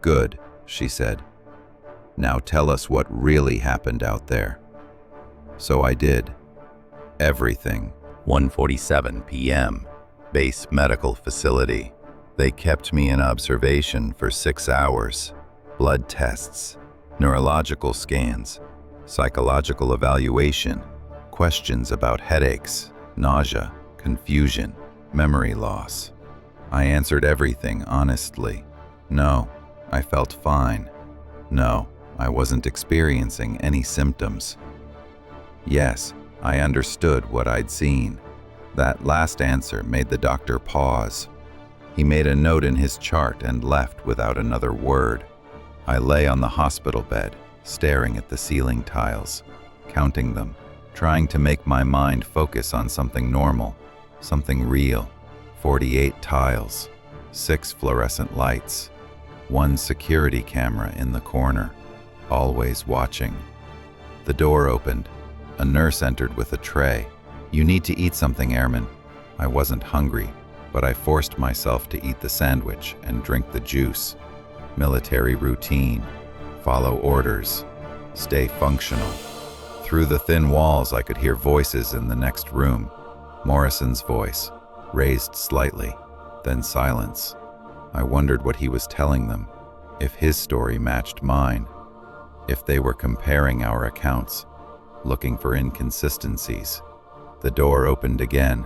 "Good," she said. "Now tell us what really happened out there." So I did. Everything. 1:47 p.m. Base medical facility. They kept me in observation for 6 hours. Blood tests, neurological scans, psychological evaluation, questions about headaches, nausea, confusion, memory loss. I answered everything honestly. No, I felt fine. No, I wasn't experiencing any symptoms. Yes, I understood what I'd seen. That last answer made the doctor pause. He made a note in his chart and left without another word. I lay on the hospital bed, staring at the ceiling tiles, counting them, trying to make my mind focus on something normal, something real. 48 tiles, 6 fluorescent lights, 1 security camera in the corner, always watching. The door opened. A nurse entered with a tray. "You need to eat something, Airman." I wasn't hungry, but I forced myself to eat the sandwich and drink the juice. Military routine. Follow orders. Stay functional. Through the thin walls, I could hear voices in the next room. Morrison's voice, raised slightly, then silence. I wondered what he was telling them, if his story matched mine, if they were comparing our accounts, looking for inconsistencies. The door opened again.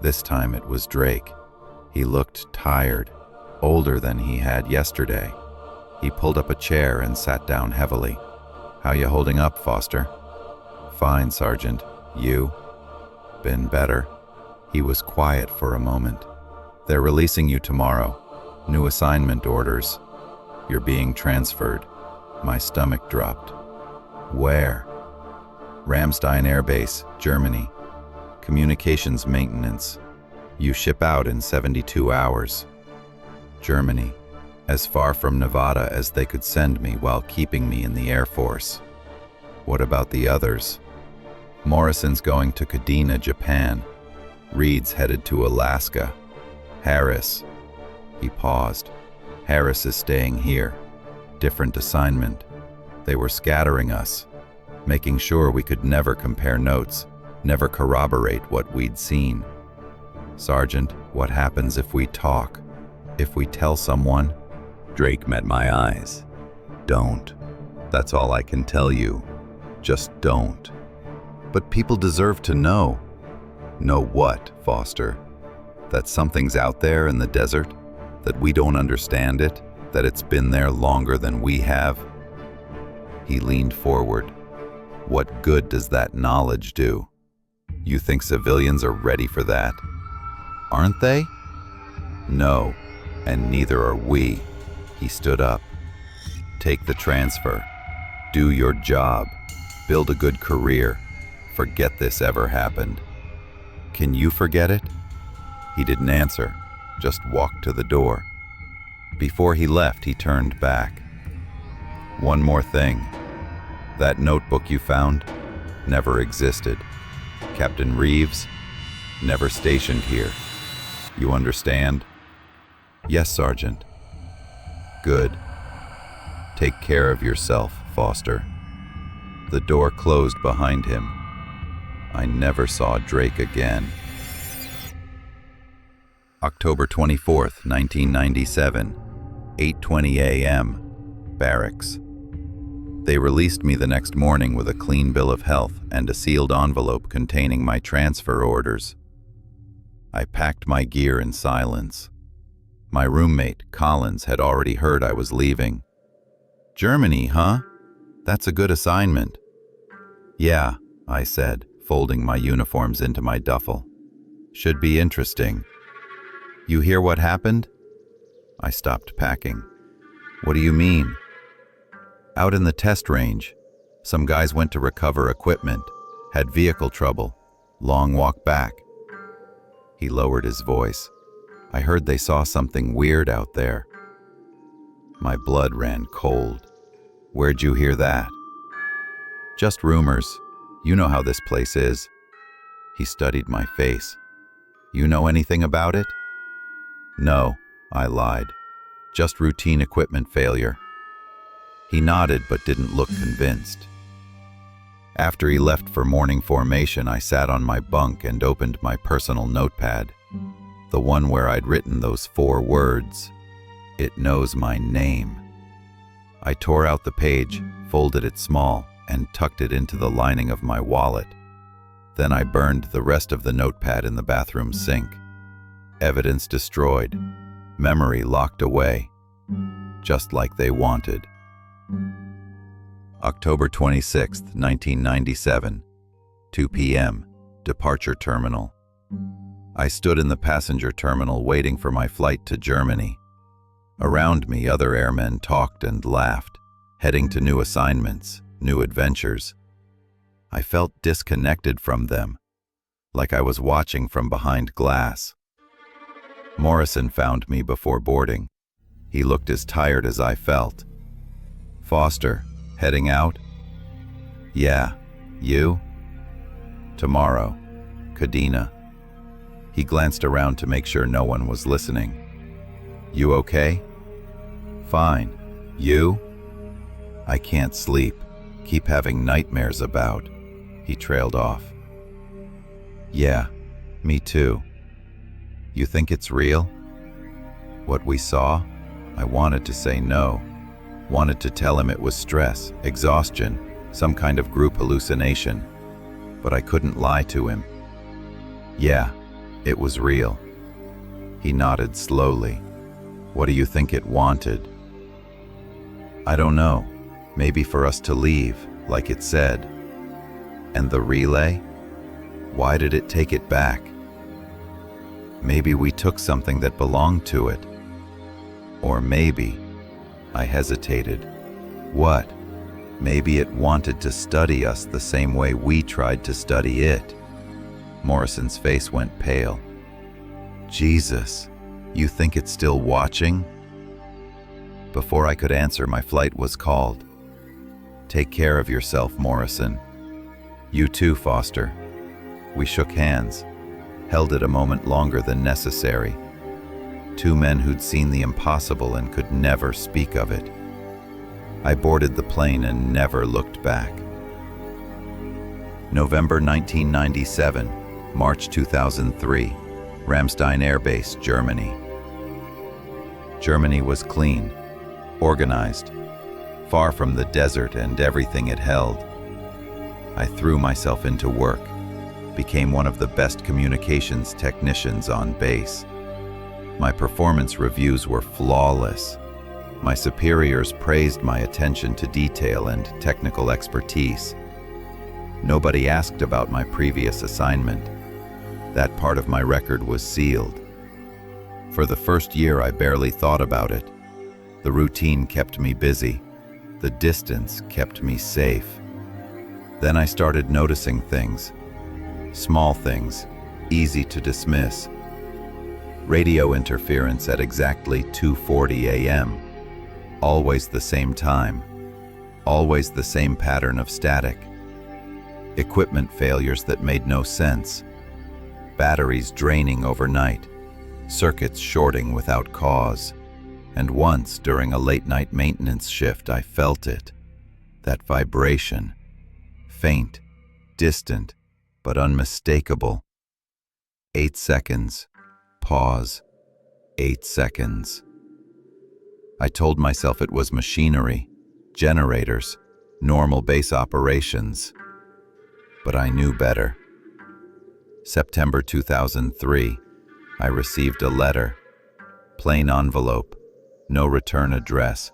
This time it was Drake. He looked tired, older than he had yesterday. He pulled up a chair and sat down heavily. "How you holding up, Foster?" "Fine, Sergeant. You?" "Been better." He was quiet for a moment. "They're releasing you tomorrow. New assignment orders. You're being transferred." My stomach dropped. "Where?" "Ramstein Air Base, Germany. Communications maintenance. You ship out in 72 hours. Germany. As far from Nevada as they could send me while keeping me in the Air Force. What about the others? Morrison's going to Kadena, Japan. Reed's headed to Alaska. Harris. He paused. Harris is staying here. Different assignment. They were scattering us, making sure we could never compare notes, never corroborate what we'd seen. Sergeant, what happens if we talk? If we tell someone? Drake met my eyes. Don't. That's all I can tell you. Just don't. But people deserve to know. Know what, Foster? That something's out there in the desert? That we don't understand it? That it's been there longer than we have? He leaned forward. What good does that knowledge do? You think civilians are ready for that? Aren't they? No, and neither are we. He stood up. Take the transfer. Do your job. Build a good career. Forget this ever happened. Can you forget it? He didn't answer, just walked to the door. Before he left, he turned back. One more thing. That notebook you found never existed. Captain Reeves never stationed here. You understand? Yes, Sergeant. Good. Take care of yourself, Foster. The door closed behind him. I never saw Drake again. October 24th, 1997, 8:20 a.m., Barracks. They released me the next morning with a clean bill of health and a sealed envelope containing my transfer orders. I packed my gear in silence. My roommate, Collins, had already heard I was leaving. Germany, huh? That's a good assignment. Yeah, I said, folding my uniforms into my duffel. Should be interesting. You hear what happened? I stopped packing. What do you mean? Out in the test range, some guys went to recover equipment, had vehicle trouble, long walk back. He lowered his voice. I heard they saw something weird out there. My blood ran cold. Where'd you hear that? Just rumors. You know how this place is. He studied my face. You know anything about it? No, I lied. Just routine equipment failure. He nodded but didn't look convinced. After he left for morning formation, I sat on my bunk and opened my personal notepad, the one where I'd written those 4 words, "It knows my name." I tore out the page, folded it small, and tucked it into the lining of my wallet. Then I burned the rest of the notepad in the bathroom sink. Evidence destroyed, memory locked away, just like they wanted. October 26th, 1997, 2 p.m., departure terminal. I stood in the passenger terminal waiting for my flight to Germany. Around me, other airmen talked and laughed, heading to new assignments, new adventures. I felt disconnected from them, like I was watching from behind glass. Morrison found me before boarding. He looked as tired as I felt. Foster, heading out? Yeah, you? Tomorrow, Kadena. He glanced around to make sure no one was listening. "You okay?" "Fine. You?" "I can't sleep. Keep having nightmares about." He trailed off. "Yeah, me too." "You think it's real? What we saw?" I wanted to say no. Wanted to tell him it was stress, exhaustion, some kind of group hallucination. But I couldn't lie to him. "Yeah, it was real." He nodded slowly. "What do you think it wanted?" "I don't know. Maybe for us to leave, like it said." "And the relay? Why did it take it back?" "Maybe we took something that belonged to it. Or maybe," I hesitated. "What? Maybe it wanted to study us the same way we tried to study it." Morrison's face went pale. "Jesus, you think it's still watching?" Before I could answer, my flight was called. "Take care of yourself, Morrison." "You too, Foster." We shook hands, held it a moment longer than necessary. Two men who'd seen the impossible and could never speak of it. I boarded the plane and never looked back. November 1997, March 2003, Ramstein Air Base, Germany. Germany was clean, organized, far from the desert and everything it held. I threw myself into work, became one of the best communications technicians on base. My performance reviews were flawless. My superiors praised my attention to detail and technical expertise. Nobody asked about my previous assignment. That part of my record was sealed. For the first year, I barely thought about it. The routine kept me busy. The distance kept me safe. Then I started noticing things. Small things, easy to dismiss. Radio interference at exactly 2:40 a.m. Always the same time. Always the same pattern of static. Equipment failures that made no sense. Batteries draining overnight. Circuits shorting without cause. And once, during a late-night maintenance shift, I felt it. That vibration. Faint, distant, but unmistakable. 8 seconds. Pause. 8 seconds. I told myself it was machinery, generators, normal base operations. But I knew better. September 2003, I received a letter. Plain envelope, no return address,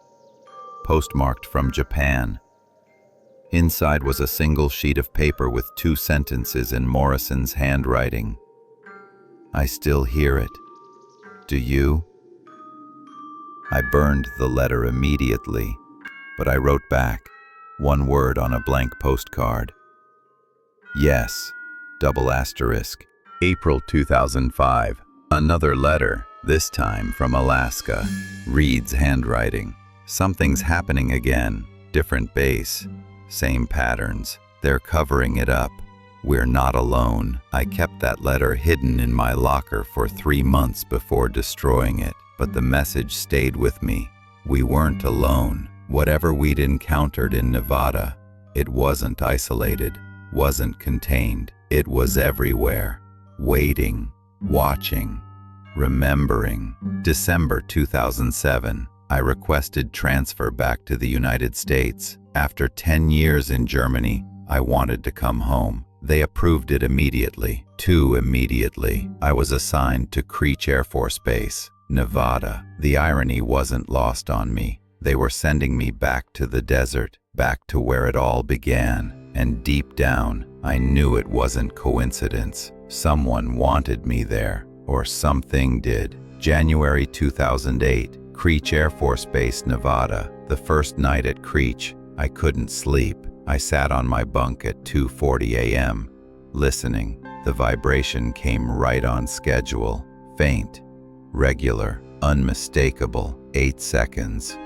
postmarked from Japan. Inside was a single sheet of paper with 2 sentences in Morrison's handwriting. "I still hear it. Do you?" I burned the letter immediately, but I wrote back, one word on a blank postcard. "Yes, double asterisk, April 2005. Another letter, this time from Alaska. Reed's handwriting. Something's happening again. Different base. Same patterns. They're covering it up. We're not alone." I kept that letter hidden in my locker for 3 months before destroying it, but the message stayed with me. We weren't alone. Whatever we'd encountered in Nevada, it wasn't isolated, wasn't contained. It was everywhere. Waiting, watching, remembering. December 2007, I requested transfer back to the United States. After 10 years in Germany, I wanted to come home. They approved it immediately, too immediately. I was assigned to Creech Air Force Base, Nevada. The irony wasn't lost on me. They were sending me back to the desert, back to where it all began. And deep down, I knew it wasn't coincidence. Someone wanted me there, or something did. January 2008, Creech Air Force Base, Nevada. The first night at Creech, I couldn't sleep. I sat on my bunk at 2:40 a.m., listening. The vibration came right on schedule. Faint, regular, unmistakable. 8 seconds.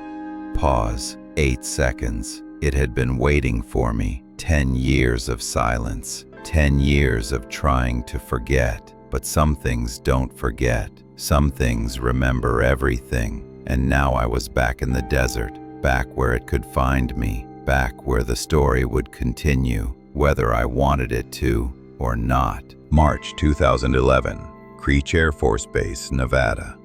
Pause. 8 seconds. It had been waiting for me. 10 years of silence. 10 years of trying to forget. But some things don't forget. Some things remember everything. And now I was back in the desert, back where it could find me, back where the story would continue, whether I wanted it to or not. March 2011, Creech Air Force Base, Nevada.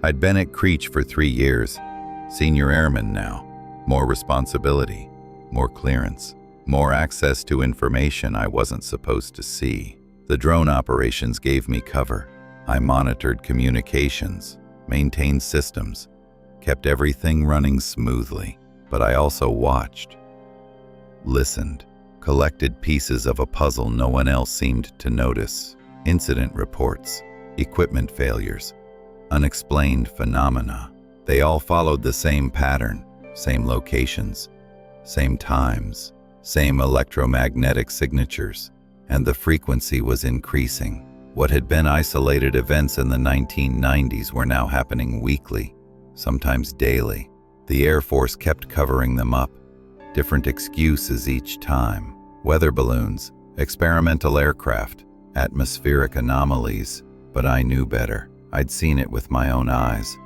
I'd been at Creech for 3 years, senior airman now. More responsibility, more clearance, more access to information I wasn't supposed to see. The drone operations gave me cover. I monitored communications, maintained systems, kept everything running smoothly. But I also watched, listened, collected pieces of a puzzle no one else seemed to notice. Incident reports, equipment failures, unexplained phenomena. They all followed the same pattern, same locations, same times, same electromagnetic signatures, and the frequency was increasing. What had been isolated events in the 1990s were now happening weekly, sometimes daily. The Air Force kept covering them up, different excuses each time. Weather balloons, experimental aircraft, atmospheric anomalies, but I knew better. I'd seen it with my own eyes.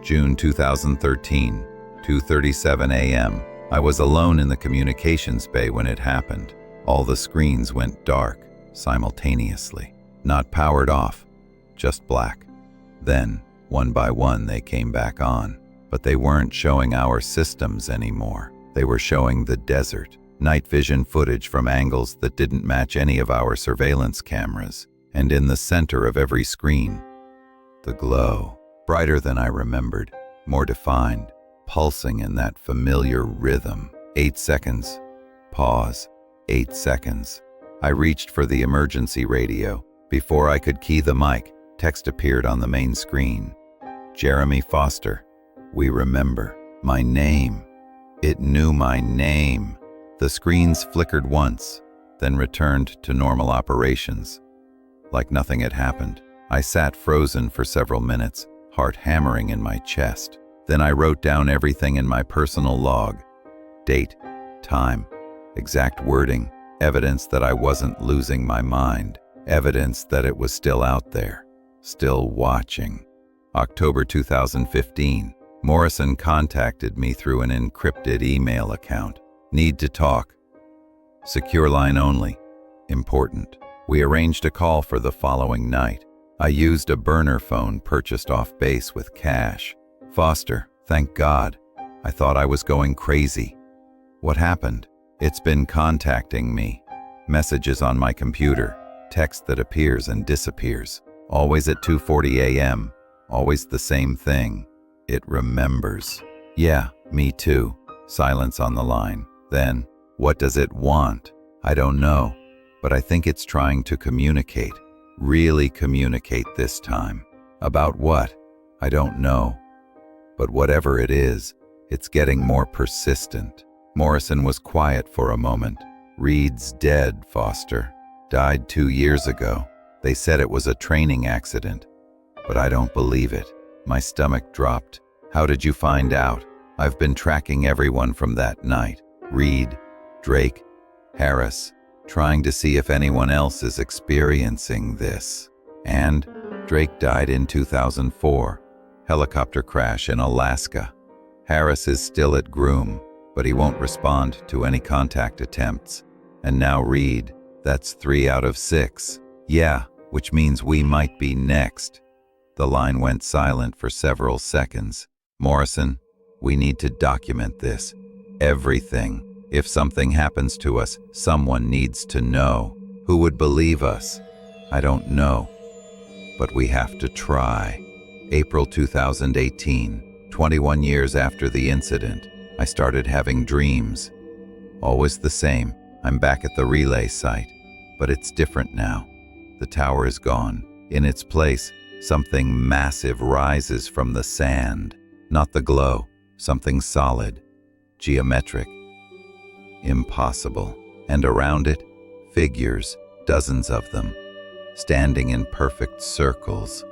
June 2013, 2:37 a.m. I was alone in the communications bay when it happened. All the screens went dark simultaneously, not powered off, just black. Then, one by one, they came back on. But they weren't showing our systems anymore. They were showing the desert, night vision footage from angles that didn't match any of our surveillance cameras. And in the center of every screen, the glow, brighter than I remembered, more defined, pulsing in that familiar rhythm. 8 seconds, pause, 8 seconds. I reached for the emergency radio. Before I could key the mic, text appeared on the main screen. Jeremy Foster. We remember. My name. It knew my name. The screens flickered once, then returned to normal operations. Like nothing had happened. I sat frozen for several minutes, heart hammering in my chest. Then I wrote down everything in my personal log. Date, time, exact wording, evidence that I wasn't losing my mind, evidence that it was still out there, still watching. October 2015. Morrison contacted me through an encrypted email account. Need to talk. Secure line only. Important. We arranged a call for the following night. I used a burner phone purchased off base with cash. Foster, thank God. I thought I was going crazy. What happened? It's been contacting me. Messages on my computer. Text that appears and disappears. Always at 2:40 a.m. Always the same thing. It remembers. Yeah, me too. Silence on the line. Then, what does it want? I don't know, but I think it's trying to communicate. Really communicate this time. About what? I don't know. But whatever it is, it's getting more persistent. Morrison was quiet for a moment. Reed's dead, Foster. Died 2 years ago. They said it was a training accident, but I don't believe it. My stomach dropped. How did you find out? I've been tracking everyone from that night. Reed, Drake, Harris, trying to see if anyone else is experiencing this. And Drake died in 2004. Helicopter crash in Alaska. Harris is still at Groom, but he won't respond to any contact attempts. And now Reed, that's 3 out of 6. Yeah, which means we might be next. The line went silent for several seconds. Morrison, we need to document this. Everything. If something happens to us, someone needs to know. Who would believe us? I don't know. But we have to try. April 2018, 21 years after the incident, I started having dreams. Always the same. I'm back at the relay site. But it's different now. The tower is gone. In its place, something massive rises from the sand. Not the glow, something solid, geometric, impossible. And around it, figures, dozens of them, standing in perfect circles,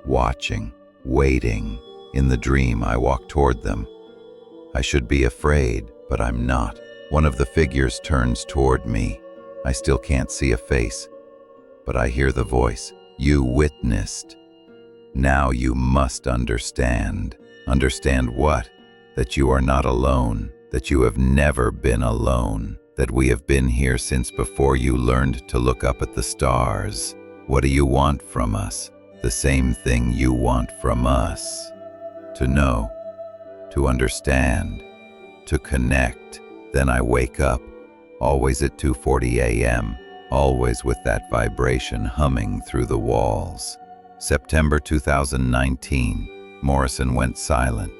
watching, waiting. In the dream, I walk toward them. I should be afraid, but I'm not. One of the figures turns toward me. I still can't see a face, But I hear the voice. You witnessed. Now you must understand. Understand what? That you are not alone. That you have never been alone. That we have been here since before you learned to look up at the stars. What do you want from us? The same thing you want from us. To know. To understand. To connect. Then I wake up. Always at 2:40 a.m. Always with that vibration humming through the walls. September 2019, Morrison went silent.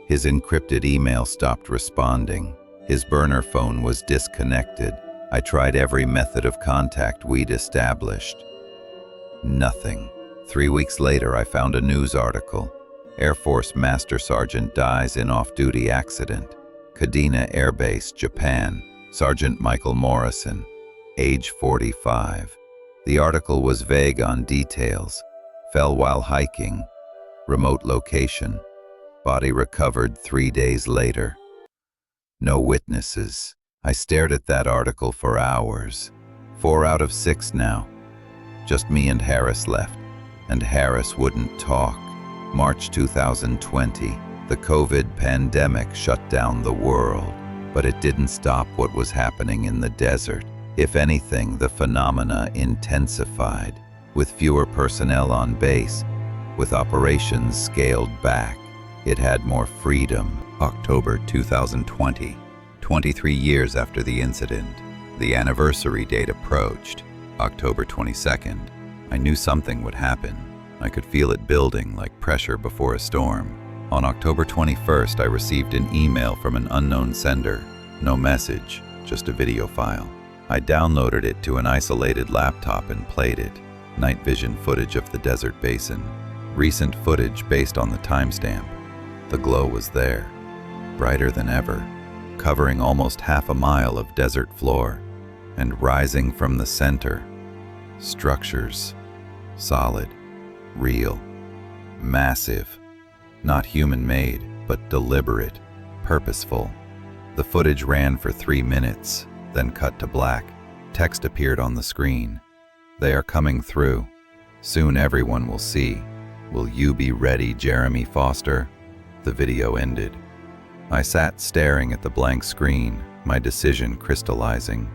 His encrypted email stopped responding. His burner phone was disconnected. I tried every method of contact we'd established. Nothing. 3 weeks later, I found a news article. Air Force Master Sergeant dies in off-duty accident. Kadena Air Base, Japan. Sergeant Michael Morrison, age 45. The article was vague on details. Fell while hiking. Remote location. Body recovered 3 days later. No witnesses. I stared at that article for hours. 4 out of 6 now. Just me and Harris left. And Harris wouldn't talk. March 2020. The COVID pandemic shut down the world. But it didn't stop what was happening in the desert. If anything, the phenomena intensified, with fewer personnel on base, with operations scaled back. It had more freedom. October 2020, 23 years after the incident. The anniversary date approached, October 22nd. I knew something would happen. I could feel it building like pressure before a storm. On October 21st, I received an email from an unknown sender. No message, just a video file. I downloaded it to an isolated laptop and played it. Night vision footage of the desert basin. Recent footage based on the timestamp. The glow was there, brighter than ever, covering almost half a mile of desert floor, and rising from the center. Structures, solid, real, massive. Not human-made, but deliberate, purposeful. The footage ran for 3 minutes, then cut to black. Text appeared on the screen. They are coming through. Soon everyone will see. Will you be ready, Jeremy Foster? The video ended. I sat staring at the blank screen, my decision crystallizing.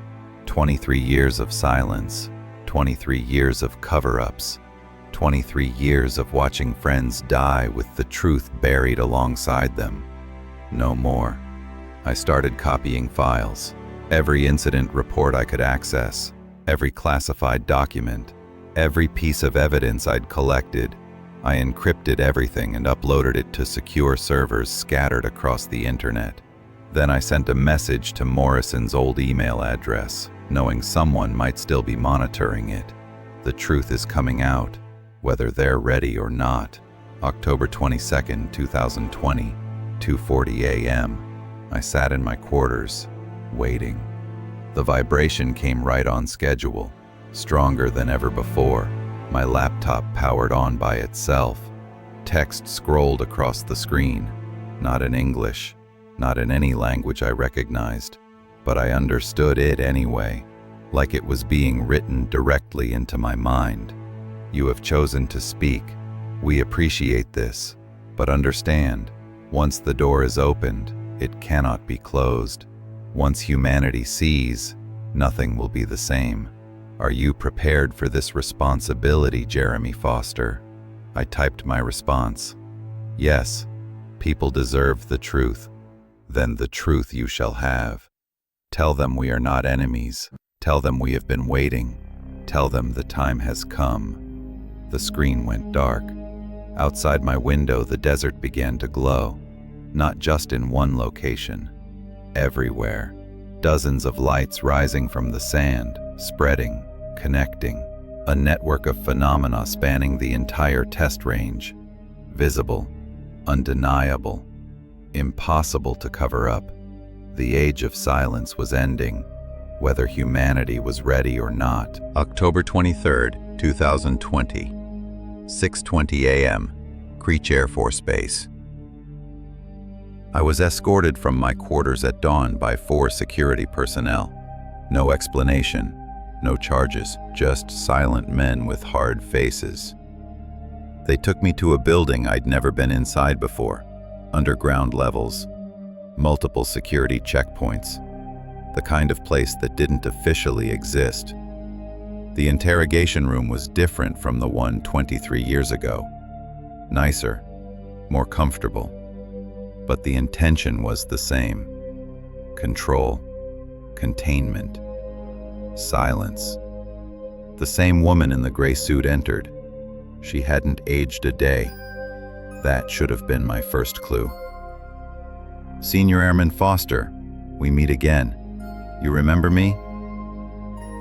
23 years of silence, 23 years of cover-ups, 23 years of watching friends die with the truth buried alongside them. No more. I started copying files. Every incident report I could access, every classified document, every piece of evidence I'd collected. I encrypted everything and uploaded it to secure servers scattered across the internet. Then I sent a message to Morrison's old email address, knowing someone might still be monitoring it. The truth is coming out, whether they're ready or not. October 22nd, 2020, 2:40 a.m. I sat in my quarters, waiting. The vibration came right on schedule, stronger than ever before. My laptop powered on by itself. Text scrolled across the screen, not in English, not in any language I recognized, but I understood it anyway, like it was being written directly into my mind. You have chosen to speak. We appreciate this, but understand, once the door is opened, it cannot be closed. Once humanity sees, nothing will be the same. Are you prepared for this responsibility, Jeremy Foster? I typed my response. Yes, people deserve the truth. Then the truth you shall have. Tell them we are not enemies. Tell them we have been waiting. Tell them the time has come. The screen went dark. Outside my window, the desert began to glow. Not just in one location. Everywhere. Dozens of lights rising from the sand, spreading, connecting. A network of phenomena spanning the entire test range. Visible, undeniable, impossible to cover up. The age of silence was ending, whether humanity was ready or not. October 23rd, 2020, 6:20 a.m., Creech Air Force Base. I was escorted from my quarters at dawn by 4 security personnel. No explanation, No charges, just silent men with hard faces. They took me to a building I'd never been inside before. Underground levels, multiple security checkpoints, the kind of place that didn't officially exist. The interrogation room was different from the one 23 years ago. Nicer, more comfortable. But the intention was the same. Control, containment, silence. The same woman in the gray suit entered. She hadn't aged a day. That should have been my first clue. Senior Airman Foster, we meet again. You remember me?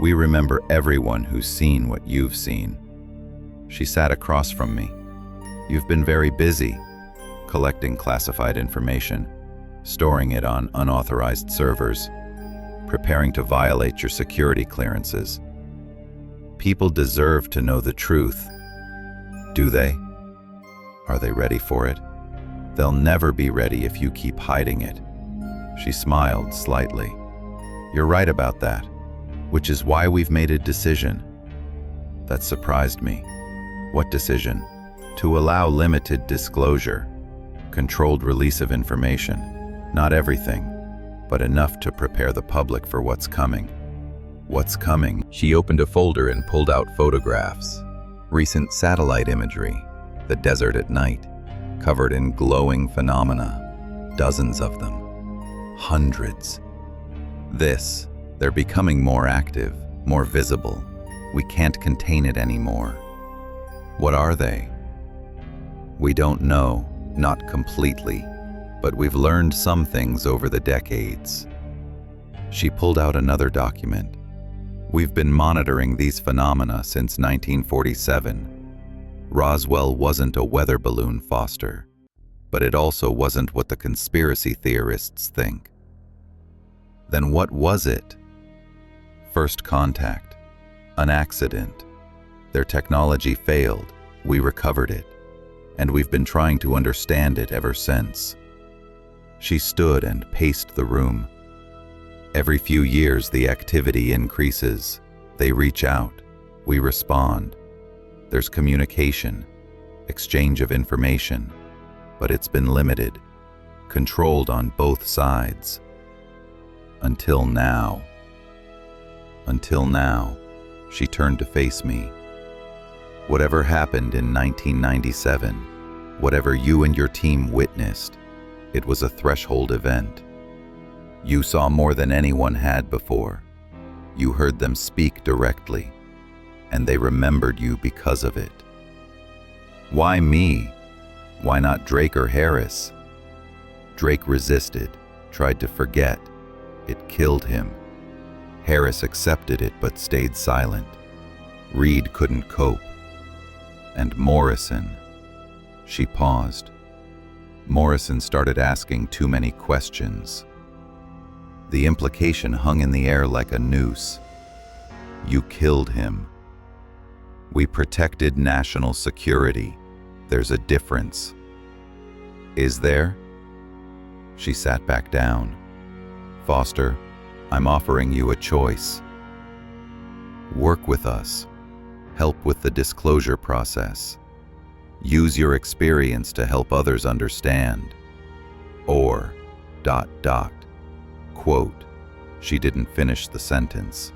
We remember everyone who's seen what you've seen. She sat across from me. You've been very busy, collecting classified information, storing it on unauthorized servers, preparing to violate your security clearances. People deserve to know the truth. Do they? Are they ready for it? They'll never be ready if you keep hiding it. She smiled slightly. You're right about that, which is why we've made a decision. That surprised me. What decision? To allow limited disclosure, controlled release of information. Not everything, but enough to prepare the public for what's coming. What's coming? She opened a folder and pulled out photographs. Recent satellite imagery, the desert at night, covered in glowing phenomena, dozens of them, hundreds. They're becoming more active, more visible. We can't contain it anymore. What are they? We don't know, not completely, but we've learned some things over the decades. She pulled out another document. We've been monitoring these phenomena since 1947. Roswell wasn't a weather balloon, Foster, but it also wasn't what the conspiracy theorists think. Then what was it? First contact, an accident. Their technology failed, we recovered it, and we've been trying to understand it ever since. She stood and paced the room. Every few years the activity increases. They reach out, we respond. There's communication, exchange of information, but it's been limited, controlled on both sides. Until now. Until now, she turned to face me. Whatever happened in 1997, whatever you and your team witnessed, it was a threshold event. You saw more than anyone had before. You heard them speak directly, and they remembered you because of it. Why me? Why not Drake or Harris? Drake resisted, tried to forget. It killed him. Harris accepted it but stayed silent. Reed couldn't cope. And Morrison. She paused. Morrison started asking too many questions. The implication hung in the air like a noose. You killed him. We protected national security. There's a difference. Is there? She sat back down. Foster, I'm offering you a choice. Work with us. Help with the disclosure process. Use your experience to help others understand. Or, ... Quote, she didn't finish the sentence.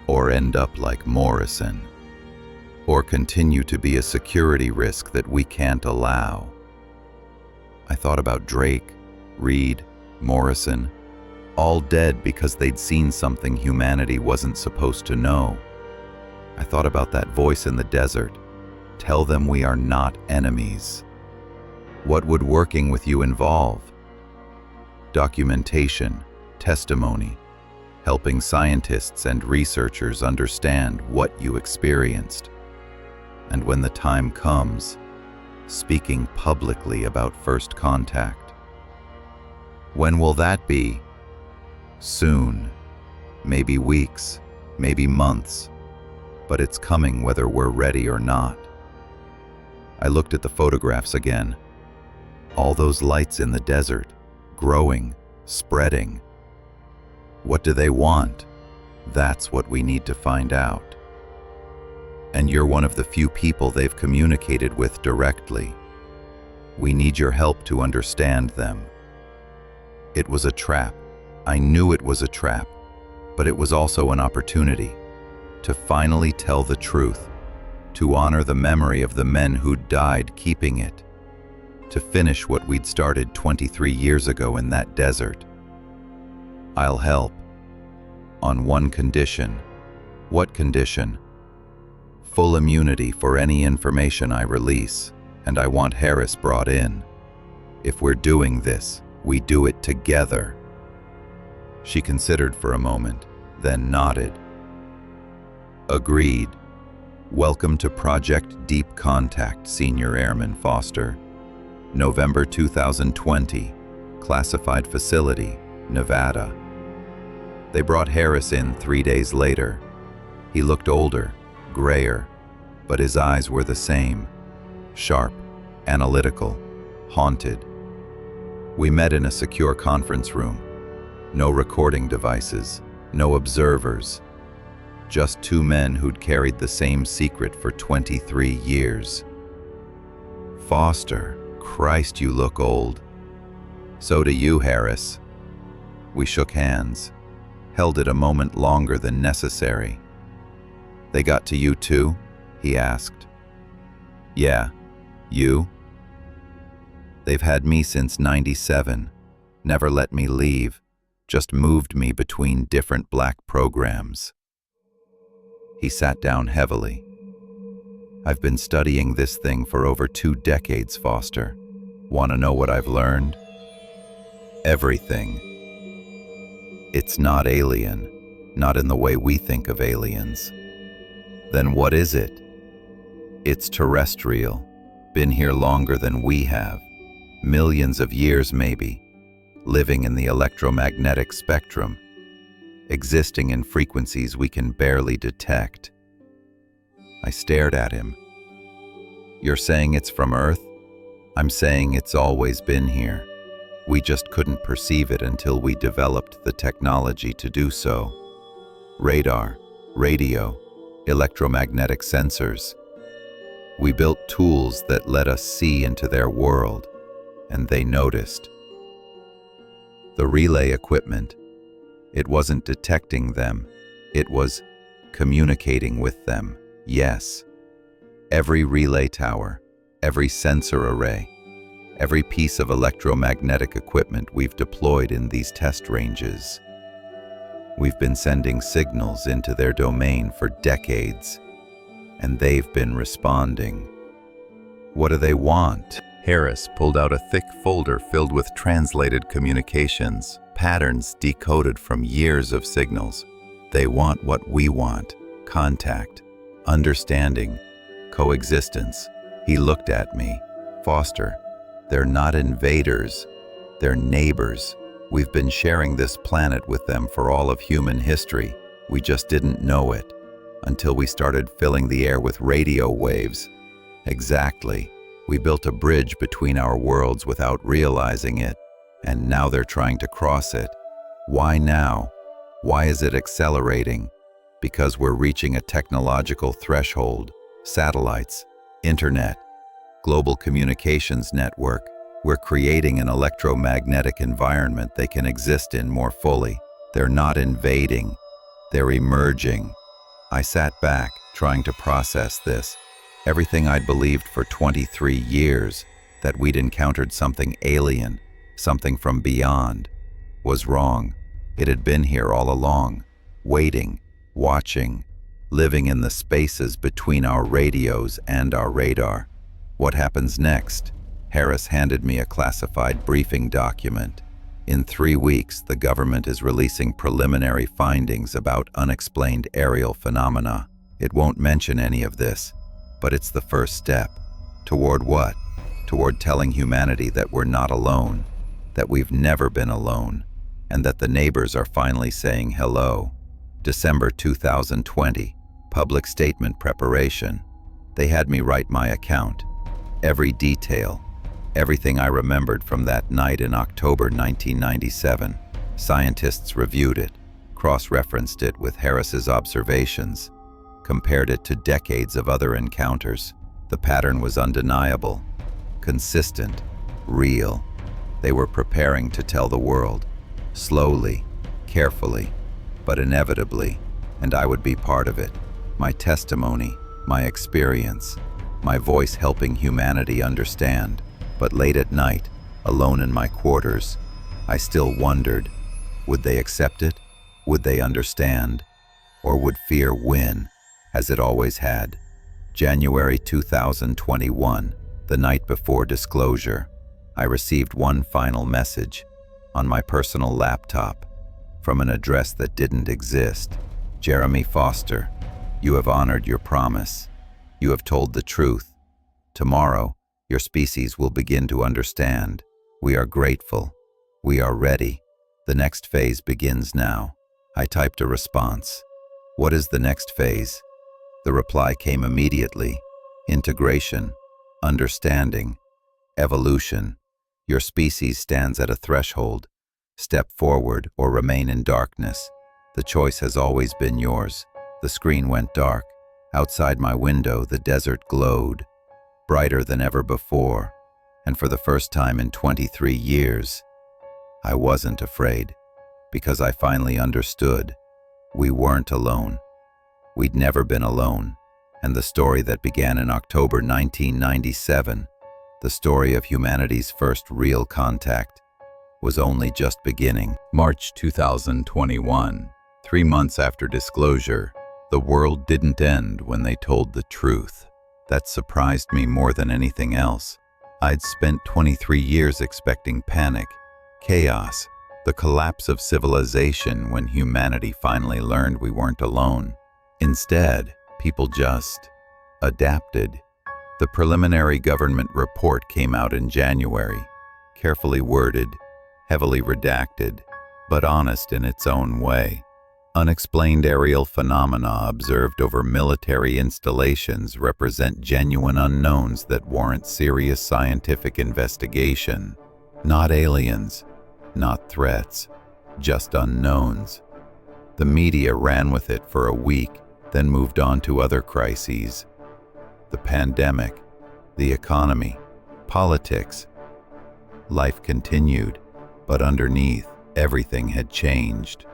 Or end up like Morrison. Or continue to be a security risk that we can't allow. I thought about Drake, Reed, Morrison, all dead because they'd seen something humanity wasn't supposed to know. I thought about that voice in the desert. Tell them we are not enemies. What would working with you involve? Documentation, testimony, helping scientists and researchers understand what you experienced. And when the time comes, speaking publicly about first contact. When will that be? Soon. Maybe weeks, maybe months. But it's coming whether we're ready or not. I looked at the photographs again. All those lights in the desert, growing, spreading. What do they want? That's what we need to find out. And you're one of the few people they've communicated with directly. We need your help to understand them. It was a trap. I knew it was a trap, but it was also an opportunity to finally tell the truth, to honor the memory of the men who'd died keeping it, to finish what we'd started 23 years ago in that desert. I'll help. On one condition. What condition? Full immunity for any information I release, and I want Harris brought in. If we're doing this, we do it together. She considered for a moment, then nodded. Agreed. Welcome to Project Deep Contact, Senior Airman Foster. November 2020, classified facility, Nevada. They brought Harris in 3 days later. He looked older, grayer, but his eyes were the same. Sharp, analytical, haunted. We met in a secure conference room. No recording devices, no observers. Just two men who'd carried the same secret for 23 years. Foster, Christ, you look old. So do you, Harris. We shook hands, held it a moment longer than necessary. They got to you too? He asked. Yeah, you? They've had me since '97, never let me leave, just moved me between different black programs. He sat down heavily. I've been studying this thing for over 2 decades, Foster. Want to know what I've learned? Everything. It's not alien, not in the way we think of aliens. Then what is it? It's terrestrial, been here longer than we have, millions of years maybe, living in the electromagnetic spectrum, existing in frequencies we can barely detect. I stared at him. You're saying it's from Earth? I'm saying it's always been here. We just couldn't perceive it until we developed the technology to do so. Radar, radio, electromagnetic sensors. We built tools that let us see into their world, and they noticed. The relay equipment, it wasn't detecting them, it was communicating with them, yes. Every relay tower, every sensor array, every piece of electromagnetic equipment we've deployed in these test ranges. We've been sending signals into their domain for decades, and they've been responding. What do they want? Harris pulled out a thick folder filled with translated communications, patterns decoded from years of signals. They want what we want: contact, understanding, coexistence. He looked at me. Foster, they're not invaders, they're neighbors. We've been sharing this planet with them for all of human history. We just didn't know it until we started filling the air with radio waves. Exactly. We built a bridge between our worlds without realizing it, and now they're trying to cross it. Why now? Why is it accelerating? Because we're reaching a technological threshold. Satellites, internet, global communications network. We're creating an electromagnetic environment they can exist in more fully. They're not invading, they're emerging. I sat back, trying to process this. Everything I'd believed for 23 years, that we'd encountered something alien, something from beyond, was wrong. It had been here all along, waiting, watching, living in the spaces between our radios and our radar. What happens next? Harris handed me a classified briefing document. In 3 weeks, the government is releasing preliminary findings about unexplained aerial phenomena. It won't mention any of this, but it's the first step. Toward what? Toward telling humanity that we're not alone, that we've never been alone, and that the neighbors are finally saying hello. December 2020, public statement preparation. They had me write my account. Every detail, everything I remembered from that night in October 1997. Scientists reviewed it, cross-referenced it with Harris's observations, compared it to decades of other encounters. The pattern was undeniable, consistent, real. They were preparing to tell the world, slowly, carefully, but inevitably, and I would be part of it. My testimony, my experience, my voice helping humanity understand. But late at night, alone in my quarters, I still wondered, would they accept it? Would they understand? Or would fear win, as it always had? January 2021, the night before disclosure, I received one final message on my personal laptop from an address that didn't exist. Jeremy Foster, you have honored your promise. You have told the truth. Tomorrow, your species will begin to understand. We are grateful. We are ready. The next phase begins now. I typed a response. What is the next phase? The reply came immediately. Integration, understanding, evolution. Your species stands at a threshold. Step forward or remain in darkness. The choice has always been yours. The screen went dark. Outside my window, the desert glowed, brighter than ever before, and for the first time in 23 years, I wasn't afraid, because I finally understood. We weren't alone. We'd never been alone, and the story that began in October 1997, the story of humanity's first real contact, was only just beginning. March 2021, 3 months after disclosure, the world didn't end when they told the truth. That surprised me more than anything else. I'd spent 23 years expecting panic, chaos, the collapse of civilization when humanity finally learned we weren't alone. Instead, people just adapted. The preliminary government report came out in January, carefully worded, heavily redacted, but honest in its own way. Unexplained aerial phenomena observed over military installations represent genuine unknowns that warrant serious scientific investigation. Not aliens, not threats, just unknowns. The media ran with it for a week, then moved on to other crises. The pandemic, the economy, politics. Life continued, but underneath, everything had changed.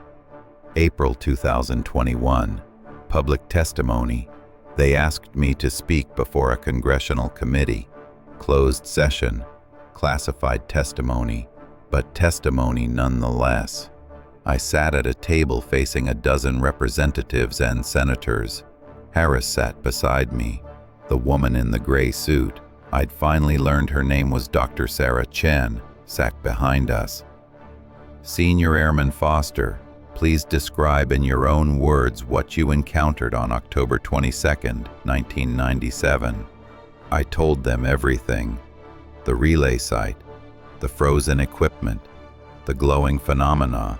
April 2021, public testimony. They asked me to speak before a congressional committee. Closed session, classified testimony, but testimony nonetheless. I sat at a table facing a dozen representatives and senators. Harris sat beside me, the woman in the gray suit. I'd finally learned her name was Dr. Sarah Chen, sat behind us. Senior Airman Foster, please describe in your own words what you encountered on October 22, 1997. I told them everything. The relay site, the frozen equipment, the glowing phenomena,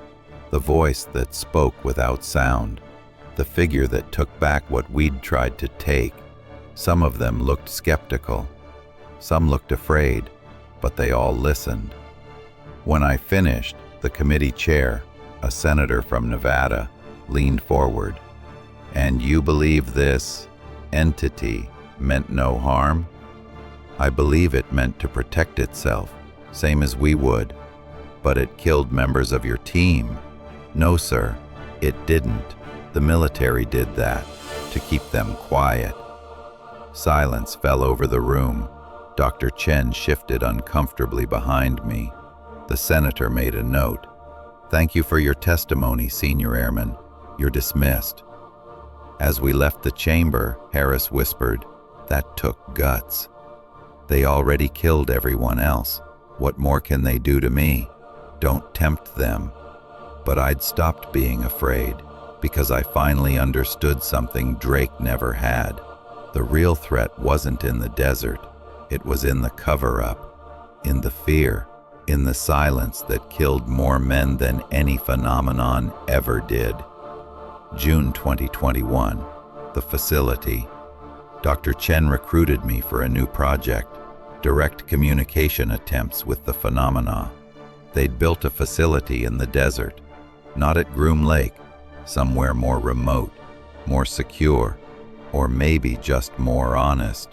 the voice that spoke without sound, the figure that took back what we'd tried to take. Some of them looked skeptical. Some looked afraid, but they all listened. When I finished, the committee chair, a senator from Nevada, leaned forward. And you believe this entity meant no harm? I believe it meant to protect itself, same as we would. But it killed members of your team. No, sir, it didn't. The military did that, to keep them quiet. Silence fell over the room. Dr. Chen shifted uncomfortably behind me. The senator made a note. Thank you for your testimony, Senior Airman. You're dismissed. As we left the chamber, Harris whispered, that took guts. They already killed everyone else. What more can they do to me? Don't tempt them. But I'd stopped being afraid because I finally understood something Drake never had. The real threat wasn't in the desert. It was in the cover-up, in the fear, in the silence that killed more men than any phenomenon ever did. June 2021, the facility. Dr. Chen recruited me for a new project, direct communication attempts with the phenomena. They'd built a facility in the desert, not at Groom Lake, somewhere more remote, more secure, or maybe just more honest.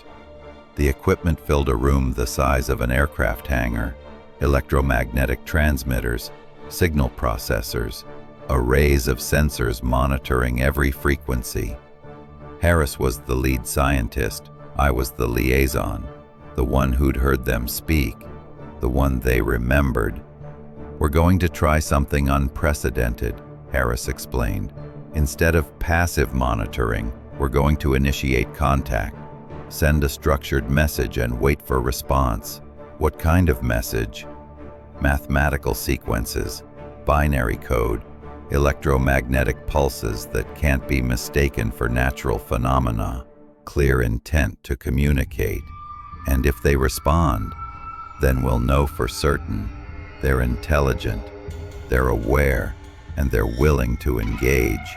The equipment filled a room the size of an aircraft hangar: electromagnetic transmitters, signal processors, arrays of sensors monitoring every frequency. Harris was the lead scientist. I was the liaison, the one who'd heard them speak, the one they remembered. "We're going to try something unprecedented," Harris explained. "Instead of passive monitoring, we're going to initiate contact, send a structured message and wait for response." "What kind of message?" "Mathematical sequences, binary code, electromagnetic pulses that can't be mistaken for natural phenomena, clear intent to communicate. And if they respond, then we'll know for certain they're intelligent, they're aware, and they're willing to engage."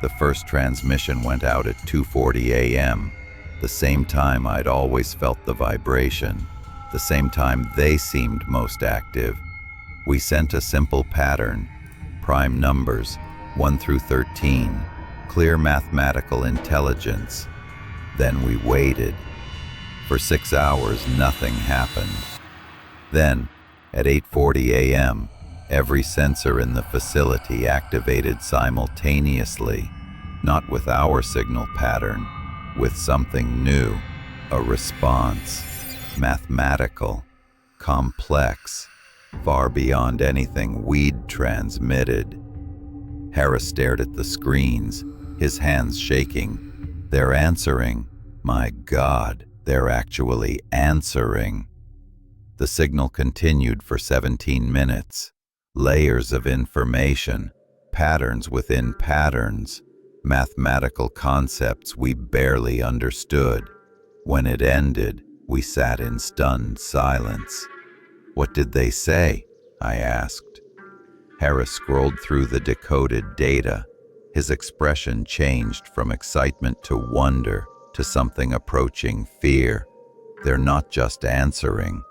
The first transmission went out at 2:40 a.m., the same time I'd always felt the vibration, the same time they seemed most active. We sent a simple pattern: prime numbers, 1 through 13, clear mathematical intelligence. Then we waited. For 6 hours, nothing happened. Then, at 8:40 a.m., every sensor in the facility activated simultaneously, not with our signal pattern, with something new, a response, mathematical, complex, far beyond anything we'd transmitted. Harris stared at the screens, his hands shaking. "They're answering. My God, they're actually answering." The signal continued for 17 minutes. Layers of information, patterns within patterns, mathematical concepts we barely understood. When it ended, we sat in stunned silence. "What did they say?" I asked. Harris scrolled through the decoded data. His expression changed from excitement to wonder, to something approaching fear. "They're not just answering,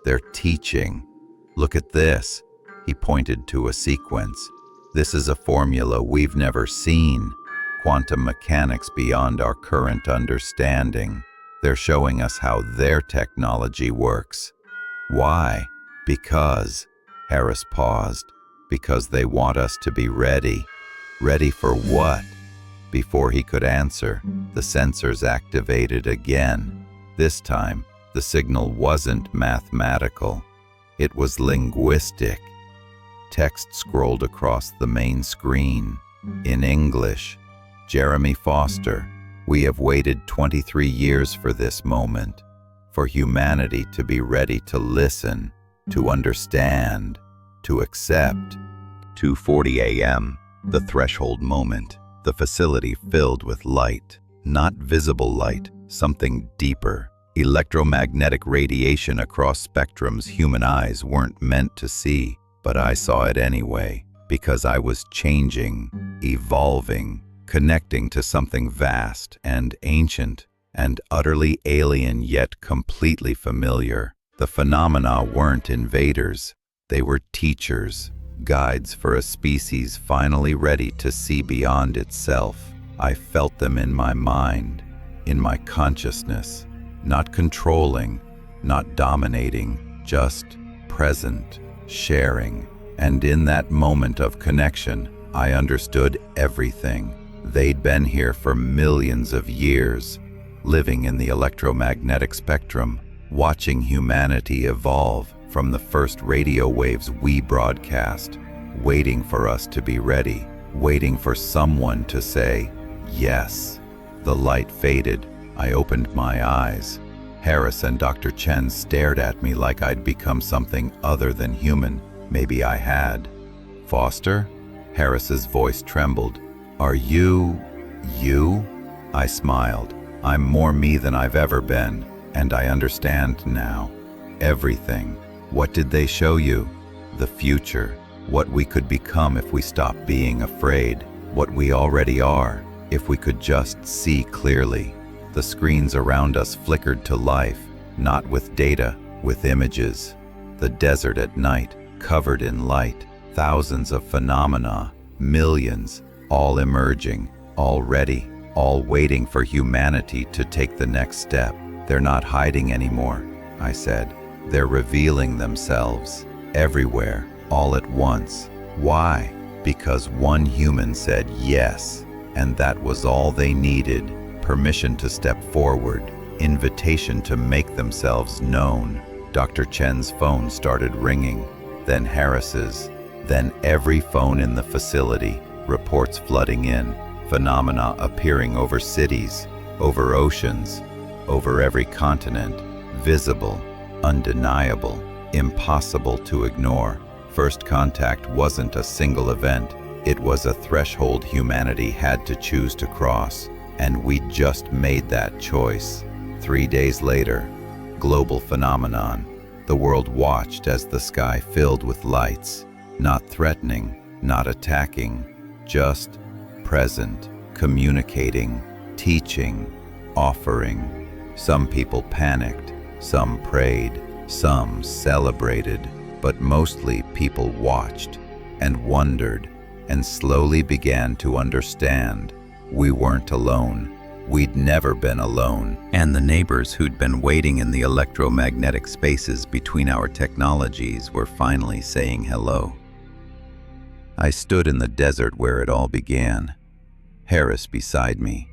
they're teaching. Look at this." He pointed to a sequence. "This is a formula we've never seen, quantum mechanics beyond our current understanding. They're showing us how their technology works." "Why?" "Because," Harris paused, "because they want us to be ready." "Ready for what?" Before he could answer, the sensors activated again. This time, the signal wasn't mathematical. It was linguistic. Text scrolled across the main screen. In English: "Jeremy Foster, we have waited 23 years for this moment, for humanity to be ready to listen, to understand, to accept." 2:40 a.m., the threshold moment, the facility filled with light. Not visible light, something deeper. Electromagnetic radiation across spectrums human eyes weren't meant to see. But I saw it anyway, because I was changing, evolving, connecting to something vast and ancient and utterly alien yet completely familiar. The phenomena weren't invaders. They were teachers, guides for a species finally ready to see beyond itself. I felt them in my mind, in my consciousness, not controlling, not dominating, just present, sharing. And in that moment of connection, I understood everything. They'd been here for millions of years, living in the electromagnetic spectrum, watching humanity evolve from the first radio waves we broadcast, waiting for us to be ready, waiting for someone to say, yes. The light faded. I opened my eyes. Harris and Dr. Chen stared at me like I'd become something other than human. Maybe I had. "Foster?" Harris's voice trembled. "Are you? You?" I smiled. "I'm more me than I've ever been, and I understand now. Everything." "What did they show you?" "The future. What we could become if we stop being afraid. What we already are, if we could just see clearly." The screens around us flickered to life, not with data, with images. The desert at night, covered in light, thousands of phenomena, Millions, all emerging, all ready, all waiting for humanity to take the next step. They're not hiding anymore, I said. They're revealing themselves, everywhere, all at once. Why? Because one human said yes, and that was all they needed. Permission to step forward, invitation to make themselves known. Dr. Chen's phone started ringing, then Harris's, then every phone in the facility, reports flooding in, phenomena appearing over cities, over oceans, over every continent, visible, undeniable, impossible to ignore. First contact wasn't a single event, it was a threshold humanity had to choose to cross, and we just made that choice. 3 days later, global phenomenon. The world watched as the sky filled with lights, not threatening, not attacking, just present, communicating, teaching, offering. Some people panicked, some prayed, some celebrated, but mostly people watched and wondered and slowly began to understand we weren't alone. We'd never been alone. And the neighbors who'd been waiting in the electromagnetic spaces between our technologies were finally saying hello. I stood in the desert where it all began, Harris beside me.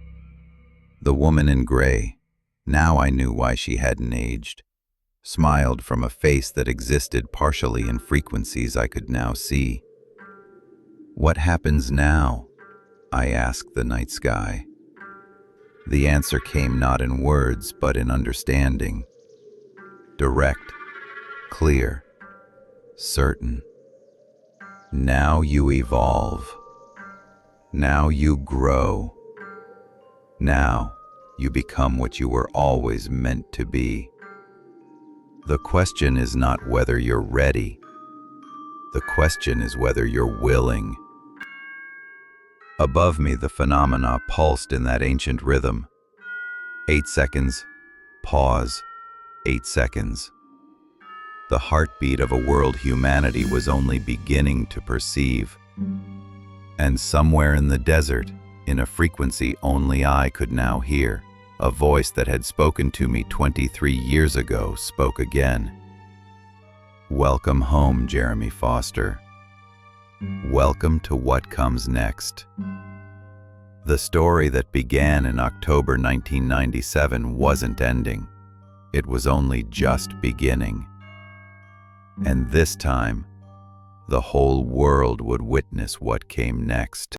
The woman in gray, now I knew why she hadn't aged, smiled from a face that existed partially in frequencies I could now see. What happens now? I asked the night sky. The answer came not in words, but in understanding. Direct, clear, certain. Now you evolve. Now you grow. Now you become what you were always meant to be. The question is not whether you're ready. The question is whether you're willing. Above me, the phenomena pulsed in that ancient rhythm. 8 seconds, pause, 8 seconds. The heartbeat of a world humanity was only beginning to perceive. And somewhere in the desert, in a frequency only I could now hear, a voice that had spoken to me 23 years ago spoke again. Welcome home, Jeremy Foster. Welcome to what comes next. The story that began in October 1997 wasn't ending. It was only just beginning. And this time, the whole world would witness what came next.